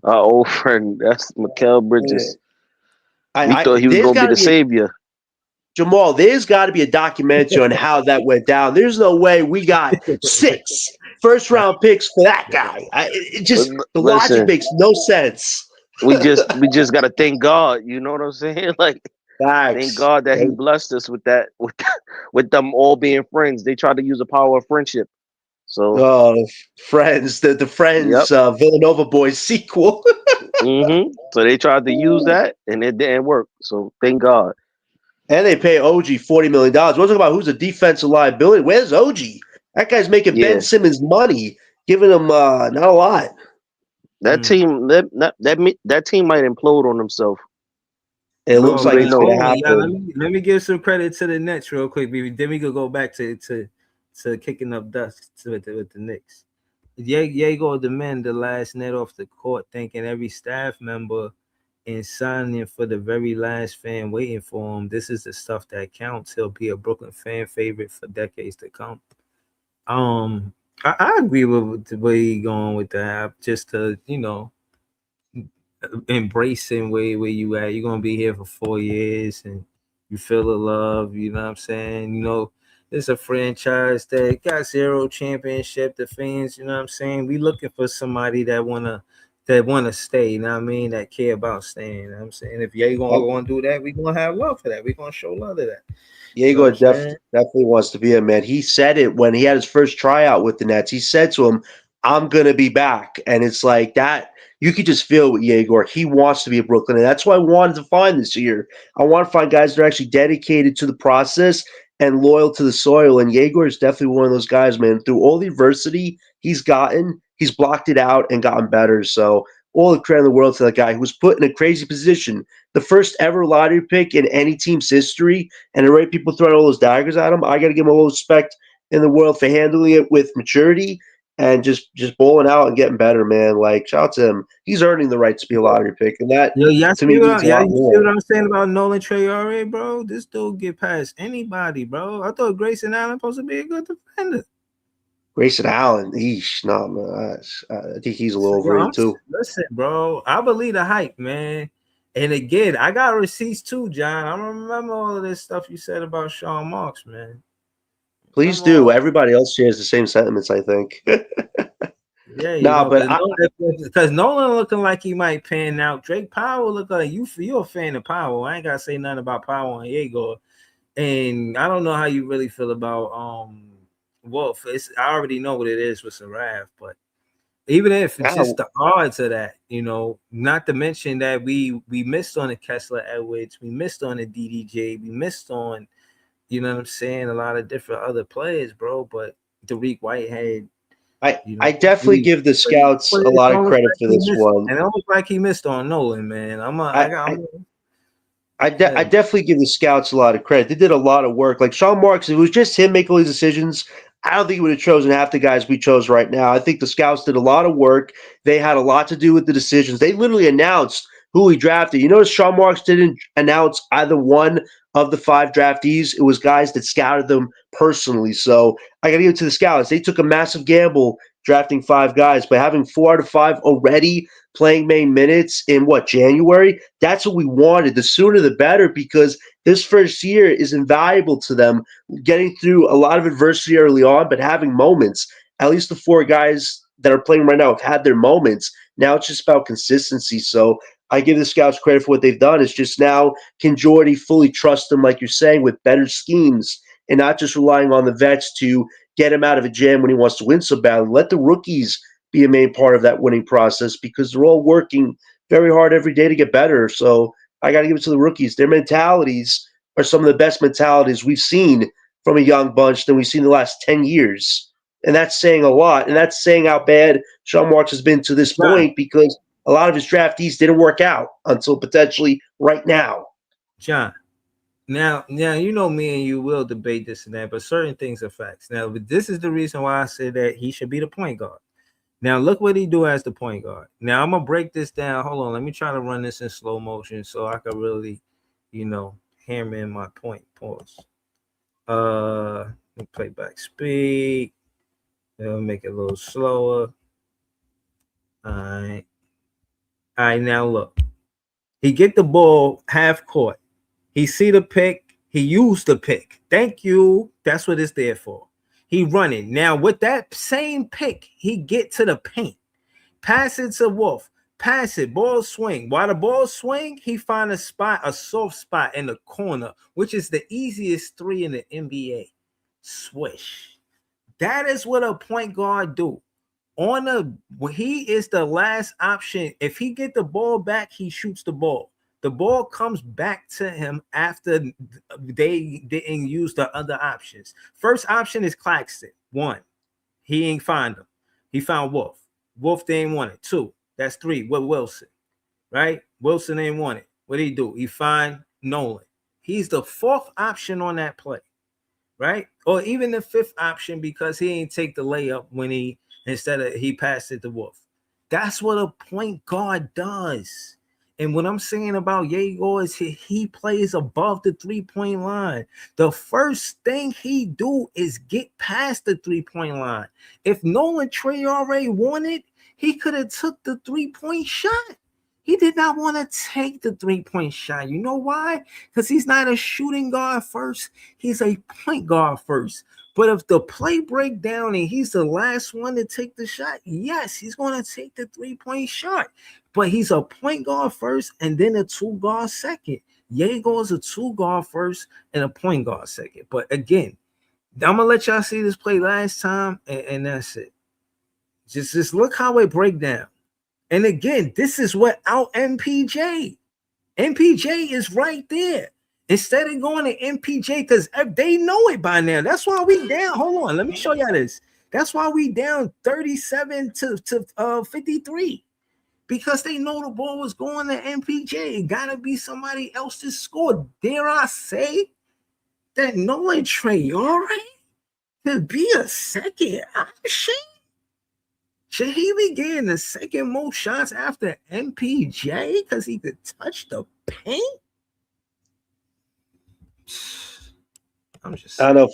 Our old friend. That's Mikel Bridges. We thought he was There's gonna be got to the be savior. Jamal, there's got to be a documentary on how that went down. There's no way we got 6 first-round picks for that guy. The logic Listen, makes no sense. we just gotta thank God. You know what I'm saying? Like, thank Facts. God that He blessed us with that, with them all being friends. They tried to use the power of friendship. So, Friends, the Friends yep. Villanova Boys sequel. So they tried to use that, and it didn't work. So thank God. And they pay OG $40 million. We're talking about who's a defensive liability. Where's OG? That guy's making Yeah, Ben Simmons money, giving him not a lot. that team that team might implode on themselves. It Little looks do like they it's know. going to Yeah, happen. let me give some credit to the Nets real quick, baby. Then we could go back to kicking up dust with the Knicks. Diego demand the last net off the court, thanking every staff member and signing for the very last fan waiting for him. This is the stuff that counts. He'll be a Brooklyn fan favorite for decades to come. I agree with the way he going with that. Just to embracing where you at. You're gonna be here for 4 years and you feel the love, you know what I'm saying? It's a franchise that got 0 championship. The fans, you know what I'm saying? We looking for somebody that wanna stay, you know what I mean, that care about staying. You know what I'm saying? If you gonna do that, we gonna have love for that. We gonna show love to that. You know Diego what I'm saying? definitely wants to be a man. He said it when he had his first tryout with the Nets. He said to him, "I'm gonna be back," and it's like that. You could just feel with Diego. He wants to be a Brooklyn, and that's what I wanted to find this year. I want to find guys that are actually dedicated to the process and loyal to the soil. And Yegor is definitely one of those guys, man. Through all the adversity he's gotten, he's blocked it out and gotten better. So all the credit in the world to that guy who was put in a crazy position. The first ever lottery pick in any team's history, and the right people throwing all those daggers at him. I got to give him a little respect in the world for handling it with maturity and just bowling out and getting better, man. Like, shout out to him. He's earning the right to be a lottery pick, and that to me means a lot you see more. what I'm saying about Nolan Traore, bro? This dude get past anybody, bro. I thought Grayson Allen supposed to be a good defender. Grayson Allen, no, man. I think he's a little overrated too. Listen, bro, I believe the hype, man. And again, I got receipts too, John. I remember all of this stuff you said about Sean Marks, man. Please do. Everybody else shares the same sentiments, I think. Yeah, but because Nolan looking like he might pan out. Drake Powell looking like you're a fan of Powell. I ain't gotta say nothing about Powell and Diego. And I don't know how you really feel about Wolf. I already know what it is with Sarav, but even if it's just the odds of that, not to mention that we missed on the Kessler Edwards, we missed on the DDJ, we missed on, you know what I'm saying, a lot of different other players, bro. But Tariq Whitehead, I definitely give the scouts a lot of credit for this one. And almost like he missed on Nolan, man. I definitely give the scouts a lot of credit. They did a lot of work. Like Sean Marks, if it was just him making all these decisions, I don't think he would have chosen half the guys we chose right now. I think the scouts did a lot of work. They had a lot to do with the decisions. They literally announced who he drafted. You notice Sean Marks didn't announce either one of the 5 draftees. It was guys that scouted them personally. So I got to give it to the scouts. They took a massive gamble drafting 5 guys, but having 4 out of 5 already playing main minutes in January, that's what we wanted. The sooner the better, because this first year is invaluable to them, getting through a lot of adversity early on, but having moments. At least the 4 guys that are playing right now have had their moments. Now it's just about consistency. So I give the scouts credit for what they've done. It's just now, can Jordy fully trust them, like you're saying, with better schemes and not just relying on the vets to get him out of a jam when he wants to win so badly. Let the rookies be a main part of that winning process, because they're all working very hard every day to get better. So I got to give it to the rookies. Their mentalities are some of the best mentalities we've seen from a young bunch than we've seen the last 10 years. And that's saying a lot. And that's saying how bad Sean Marks has been to this point, because a lot of his draftees didn't work out until potentially right now. John, Now, you know me and you will debate this and that, but certain things are facts. Now, but this is the reason why I said that he should be the point guard. Now, look what he do as the point guard. Now, I'm gonna break this down. Hold on, let me try to run this in slow motion so I can really, hammer in my point. Pause. Let me play back speed. I'll make it a little slower. All right. Now look. He get the ball half court. He see the pick. He used the pick. Thank you. That's what it's there for. He running. Now with that same pick, he get to the paint. Pass it to Wolf. Pass it. Ball swing. While the ball swing, he find a spot, a soft spot in the corner, which is the easiest three in the NBA. Swish. That is what a point guard do. He is the last option. If he get the ball back, he shoots the ball. The ball comes back to him after they didn't use the other options. First option is Claxton. 1. He ain't find him. He found Wolf. Wolf didn't want it. 2. That's 3 with Wilson. Right? Wilson ain't want it. What did he do? He find Nolan. He's the 4th option on that play. Right? Or even the 5th option because he ain't take the layup when he passed it to Wolf. That's what a point guard does. And what I'm saying about Yegor is he plays above the 3-point line. The first thing he do is get past the 3-point line. If Nolan Traore wanted, he could have took the 3-point shot. He did not want to take the 3-point shot. You know why? Because he's not a shooting guard first. He's a point guard first. But if the play break down and he's the last one to take the shot, yes, he's going to take the 3-point shot. But he's a point guard first and then a 2-guard second. Yegor is a 2-guard first and a point guard second. But again, I'm going to let y'all see this play last time, and that's it. Just look how it break down. And again, this is without MPJ. MPJ is right there. Instead of going to MPJ, because they know it by now. That's why we down. Hold on, let me show y'all this. That's why we down 37 to 53. Because they know the ball was going to MPJ. It gotta be somebody else to score. Dare I say that Nolan Traore could be a second option? Should he be getting the second most shots after MPJ because he could touch the paint? I don't know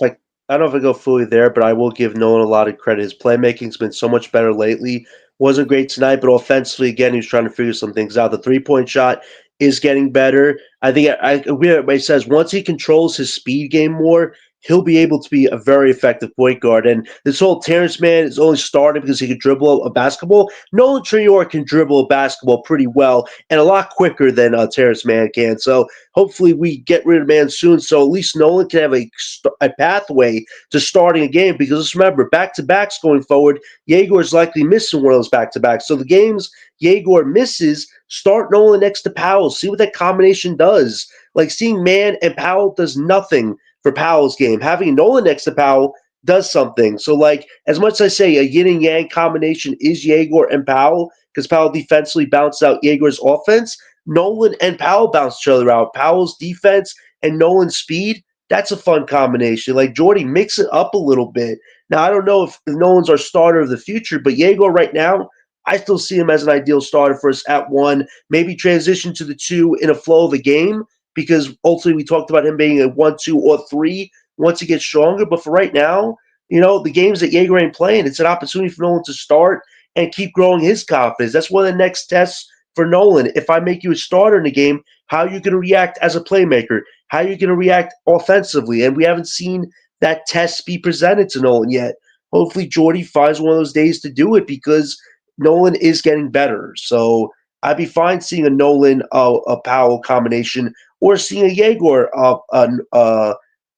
if I go fully there, but I will give Nolan a lot of credit. His playmaking's been so much better lately. Wasn't great tonight, but offensively, again, he was trying to figure some things out. The 3-point shot is getting better. I think everybody says once he controls his speed game more, he'll be able to be a very effective point guard. And this whole Terrence Mann is only starting because he can dribble a basketball. Nolan Traore can dribble a basketball pretty well and a lot quicker than Terrence Mann can. So hopefully we get rid of Mann soon so at least Nolan can have a pathway to starting a game. Because let's remember, back-to-backs going forward, Yegor is likely missing one of those back-to-backs. So the games Yegor misses, start Nolan next to Powell. See what that combination does. Like seeing Mann and Powell does nothing for Powell's game. Having Nolan next to Powell does something. So, like, as much as I say a yin and yang combination is Yegor and Powell, because Powell defensively bounced out Yegor's offense, Nolan and Powell bounce each other out. Powell's defense and Nolan's speed, that's a fun combination. Like, Jordy, mix it up a little bit. Now, I don't know if Nolan's our starter of the future, but Yegor right now, I still see him as an ideal starter for us at 1, maybe transition to the 2 in a flow of a game, because ultimately we talked about him being a 1, 2, or 3 once he gets stronger. But for right now, the games that Yegor ain't playing, it's an opportunity for Nolan to start and keep growing his confidence. That's one of the next tests for Nolan. If I make you a starter in the game, how are you going to react as a playmaker? How are you going to react offensively? And we haven't seen that test be presented to Nolan yet. Hopefully Jordy finds one of those days to do it because Nolan is getting better. So I'd be fine seeing a Nolan a Powell combination or seeing a Yegor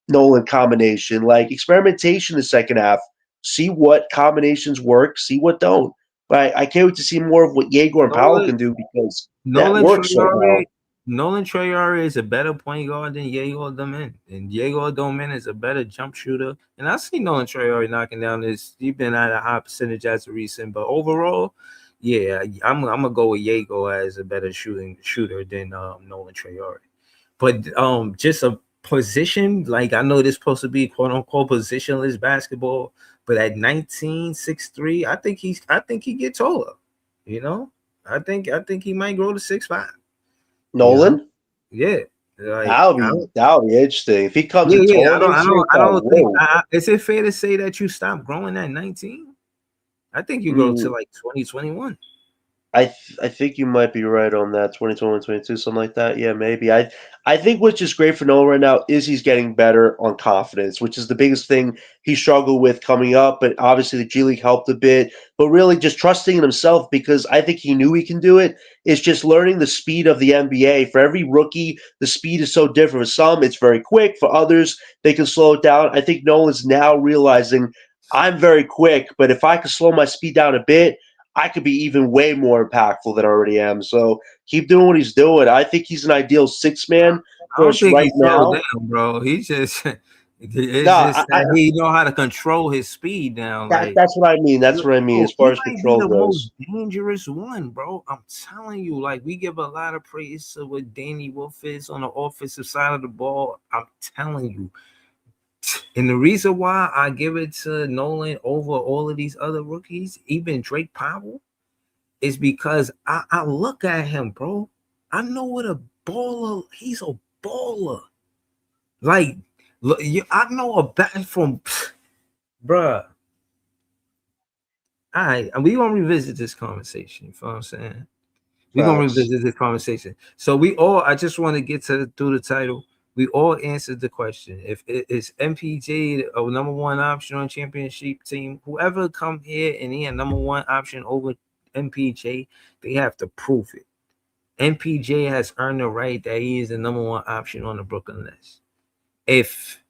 Nolan combination. Like experimentation in the second half. See what combinations work, see what don't. But I can't wait to see more of what Yegor and Powell can do because that works so well. Nolan Traore is a better point guard than Yegor Domin. And Yegor Domin is a better jump shooter. And I see Nolan Traore knocking down this. He's been at a high percentage as of recent. But overall, yeah, I'm going to go with Yegor as a better shooter than Nolan Traore. But just position, like I know this supposed to be quote unquote positionless basketball, but at 19, 6'3", I think he gets taller. You know, I think he might grow to 6'5". Nolan? Yeah. Like that'll be interesting. If he comes in yeah. taller next year, I don't think. whoa. Is it fair to say that you stop growing at 19? I think you go to like 2021. I think you might be right on that. 2021, 22, something like that. Yeah, maybe. I think what's just great for Nolan right now is he's getting better on confidence, which is the biggest thing he struggled with coming up. But obviously the G League helped a bit. But really just trusting in himself, because I think he knew he can do it. It's just learning the speed of the NBA. For every rookie, the speed is so different. For some, it's very quick. For others, they can slow it down. I think Nolan's now realizing I'm very quick, but if I could slow my speed down a bit, I could be even way more impactful than I already am. So keep doing what he's doing. I think he's an ideal six-man for us right now. Down, bro. He's just he know how to control his speed now. That's what I mean. That's what I mean as far as control goes. Most dangerous one, bro. I'm telling you, like we give a lot of praise to what Danny Wolf is on the offensive side of the ball. I'm telling you. And the reason why I give it to Nolan over all of these other rookies, even Drake Powell, is because I look at him, bro. I know what a baller. He's a baller. Like, look, I know a bat from, bruh. All right, and we're gonna revisit this conversation. You know what I'm saying? We're gonna revisit this conversation. So I just want to get through the title. We all answered the question. If it's MPJ a number one option on championship team, whoever come here and he a number one option over MPJ, they have to prove it. MPJ has earned the right that he is the number one option on the Brooklyn Nets. If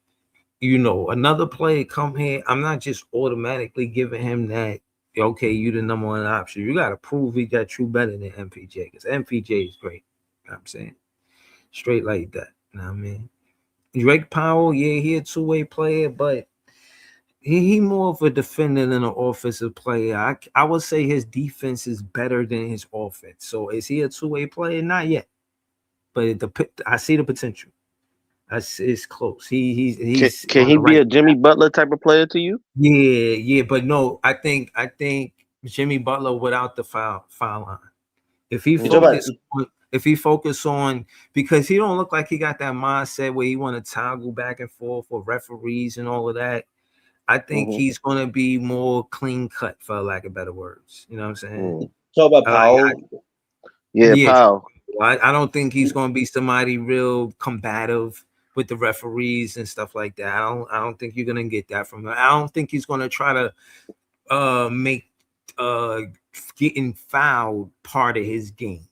another player come here, I'm not just automatically giving him that. Okay, you the number one option. You got to prove he got you better than MPJ, because MPJ is great. You know what I'm saying? Straight like that. You know what I mean? Drake Powell, yeah, he a two-way player, but he more of a defender than an offensive player. I would say his defense is better than his offense. So is he a two-way player? Not yet. But I see the potential. It's close. He's can he be a Jimmy Butler type of player to you? Yeah, but no, I think Jimmy Butler without the foul line. If he focus on, because he don't look like he got that mindset where he want to toggle back and forth for referees and all of that. I think he's going to be more clean cut, for lack of better words. You know what I'm saying? Talk about Powell. Powell. I don't think he's going to be somebody real combative with the referees and stuff like that. I don't think you're going to get that from him. I don't think he's going to try to make getting fouled part of his game.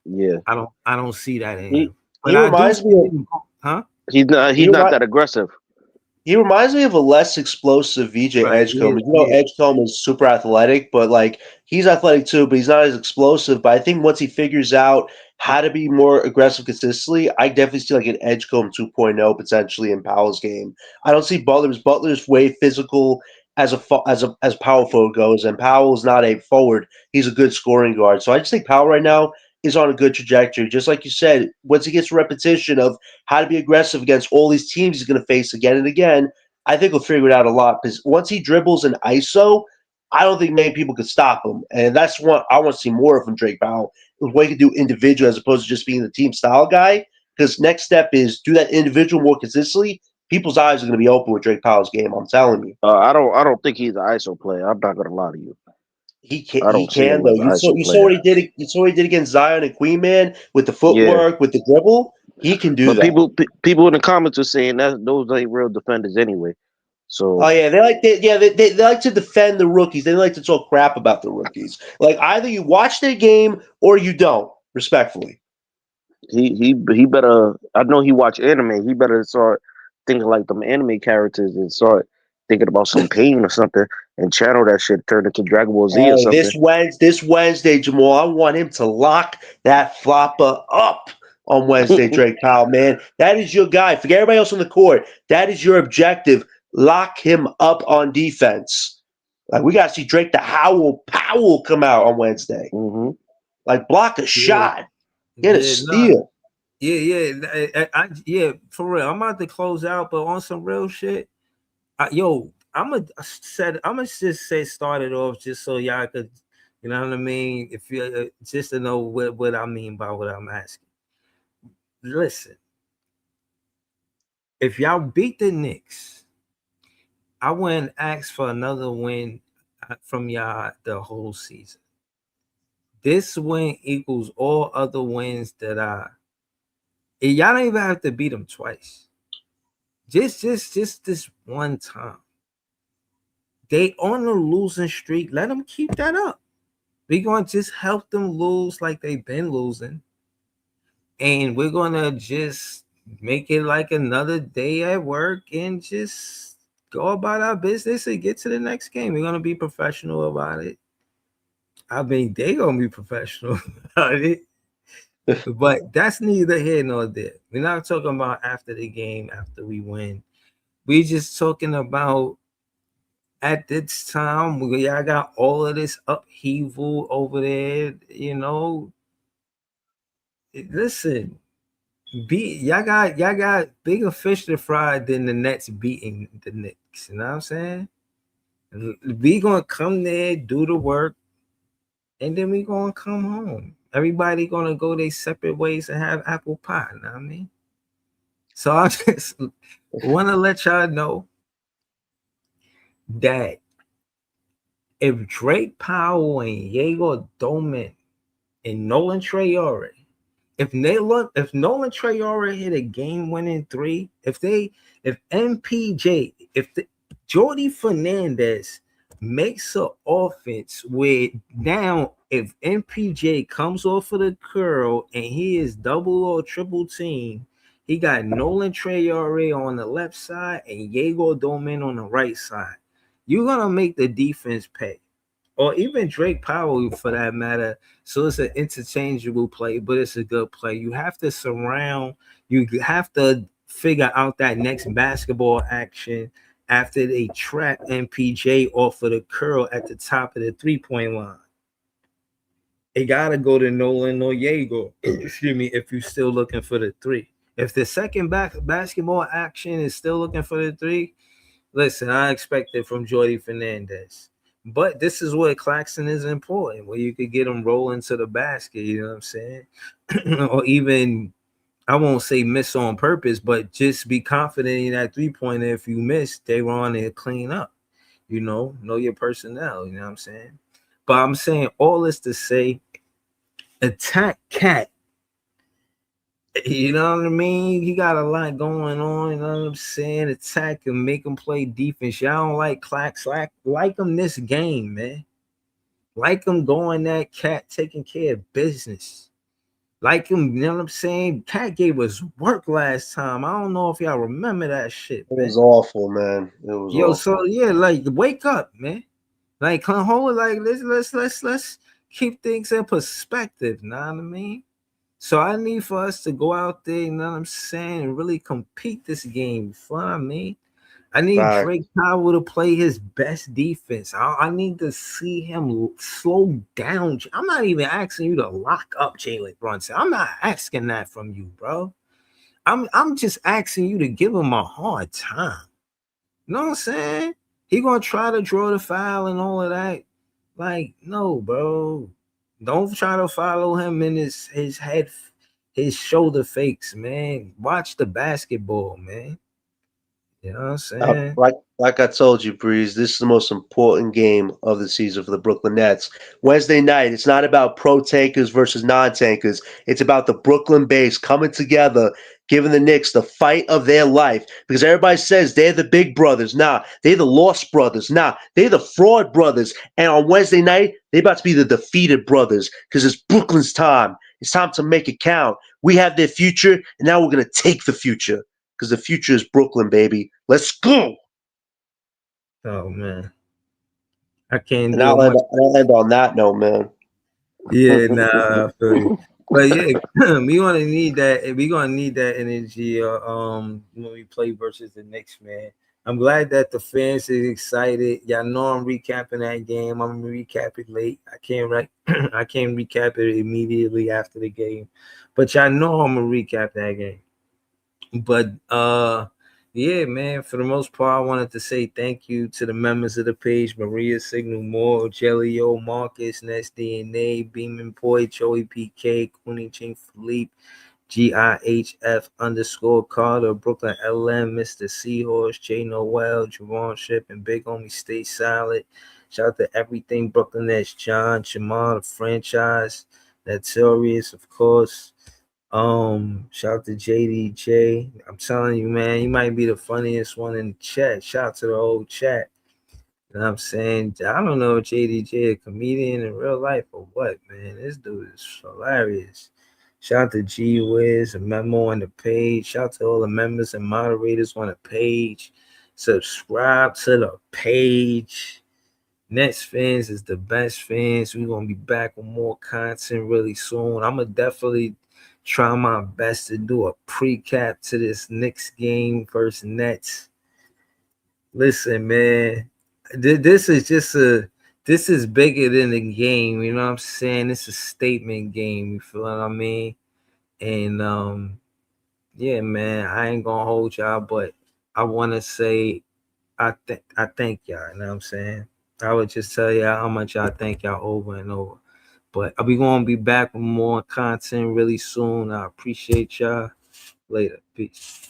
Yeah, I don't see that in him. He reminds me of, huh? He's not that aggressive. He reminds me of a less explosive VJ Edgecombe. Edgecombe is super athletic, but like he's athletic too, but he's not as explosive. But I think once he figures out how to be more aggressive consistently, I definitely see like an Edgecombe 2.0 potentially in Powell's game. I don't see Butler's way physical as power forward goes, and Powell is not a forward. He's a good scoring guard. So I just think Powell right now is on a good trajectory. Just like you said, once he gets repetition of how to be aggressive against all these teams he's going to face again and again, I think he'll figure it out a lot. Because once he dribbles an ISO, I don't think many people could stop him. And that's what I want to see more of from Drake Powell, what he can do individually as opposed to just being the team style guy. Because next step is do that individual more consistently. People's eyes are going to be open with Drake Powell's game. I'm telling you. I don't think he's an ISO player. I'm not going to lie to you. He can though. You saw what he did. You saw what he did against Zion and Queen Man with the footwork, with the dribble. He can do that. People in the comments are saying that those ain't real defenders anyway. So they like to defend the rookies. They like to talk crap about the rookies. Like either you watch their game or you don't. Respectfully, he better. I know he watch anime. He better start thinking like them anime characters and start thinking about some pain or something and channel that shit, turn into Dragon Ball Z or something. This Wednesday, Jamal, I want him to lock that flopper up on Wednesday, Drake Powell, man. That is your guy. Forget everybody else on the court. That is your objective. Lock him up on defense. Like we got to see Drake the Powell come out on Wednesday. Mm-hmm. Like block a shot. Get a steal. Yeah, for real. I'm about to close out, but on some real shit, I'm gonna just say start it off just so y'all could, you know what I mean. If you just to know what I mean by what I'm asking. Listen, if y'all beat the Knicks, I wouldn't ask for another win from y'all the whole season. This win equals all other wins that y'all don't even have to beat them twice. Just this one time. They on a losing streak. Let them keep that up. We're gonna just help them lose like they've been losing, and we're gonna just make it like another day at work and just go about our business and get to the next game. We're gonna be professional about it. I mean, they gonna be professional about it. But that's neither here nor there. We're not talking about after the game, after we win. We just talking about at this time, y'all got all of this upheaval over there. You know, listen, y'all got bigger fish to fry than the Nets beating the Knicks. You know what I'm saying? We gonna come there, do the work, and then we gonna come home. Everybody gonna go their separate ways and have apple pie. You know what I mean? So I just want to let y'all know that if Drake Powell and Diego Doman and Nolan Traore, if Nolan Traore hit a game-winning three, if MPJ, Jordy Fernandez makes an offense where now if MPJ comes off of the curl and he is double or triple team, he got Nolan Traore on the left side and Diego Doman on the right side. You're gonna make the defense pay, or even Drake Powell for that matter. So it's an interchangeable play, but it's a good play. You have to surround. You have to figure out that next basketball action after they trap MPJ off of the curl at the top of the 3-point line. It gotta go to Nolan or Diego. Excuse me, if you're still looking for the three. If the second basketball action is still looking for the three, listen, I expect it from Jordy Fernandez. But this is where Claxton is important, where you could get them rolling to the basket, you know what I'm saying? Or even, I won't say miss on purpose, but just be confident in that 3-pointer. If you miss, they run and clean up. You know your personnel, you know what I'm saying? But I'm saying all this to say, attack Cat. You know what I mean? He got a lot going on. You know what I'm saying? Attack and make him play defense. Y'all don't like Clax. Like him this game, man. Like him going that Cat taking care of business. Like him, you know what I'm saying? Cat gave us work last time. I don't know if y'all remember that shit, man. It was awful, man. It was awful. So yeah, like wake up, man. Like hold, like let's keep things in perspective. Know what I mean? So I need for us to go out there, you know what I'm saying, and really compete this game. You know what I mean? I need Drake Powell to play his best defense. I need to see him slow down. I'm not even asking you to lock up Jalen Brunson. I'm not asking that from you, bro. I'm just asking you to give him a hard time. You know what I'm saying? He gonna try to draw the foul and all of that. Like, no, bro. Don't try to follow him in his head, his shoulder fakes, man. Watch the basketball, man. You know what I'm saying? Like I told you, Breeze, this is the most important game of the season for the Brooklyn Nets. Wednesday night, it's not about pro tankers versus non-tankers. It's about the Brooklyn base coming together, giving the Knicks the fight of their life. Because everybody says they're the big brothers. Nah, they're the lost brothers. Nah, they're the fraud brothers. And on Wednesday night, they're about to be the defeated brothers. Because it's Brooklyn's time. It's time to make it count. We have their future, and now we're going to take the future. Because the future is Brooklyn, baby. Let's go. Oh, man. I can't And do I'll much. end on that note, man. Yeah, nah, I feel you. But yeah, we're gonna need that. We're gonna need that energy. When we play versus the Knicks, man. I'm glad that the fans is excited. Y'all know I'm recapping that game. I'm gonna recap it late. I can't recap it immediately after the game. But y'all know I'm gonna recap that game. But yeah, man, for the most part, I wanted to say thank you to the members of the page: Maria Signal Moore, Jellio, Marcus, Nest DNA, Beeman Boy, Joey PK, Queenie Ching Philippe, GIHF _ Brooklyn LM, Mr. Seahorse, J Noel, Javon Ship, and Big Homie Stay Solid. Shout out to everything Brooklyn. That's John, Jamal, the franchise, that's Sirius, of course. Shout out to JDJ. I'm telling you, man, he might be the funniest one in the chat. Shout out to the whole chat. You know what I'm saying? I don't know if JDJ a comedian in real life or what, man. This dude is hilarious. Shout out to G Wiz, a memo on the page. Shout out to all the members and moderators on the page. Subscribe to the page. Nets fans is the best fans. We're gonna be back with more content really soon. I'm gonna definitely try my best to do a pre-cap to this Knicks game versus Nets. Listen, man, this is bigger than the game. You know what I'm saying? It's a statement game. You feel what I mean? And yeah, man, I ain't gonna hold y'all, but I want to say I thank y'all. You know what I'm saying? I would just tell y'all how much I thank y'all over and over. But we gonna be back with more content really soon. I appreciate y'all. Later. Peace.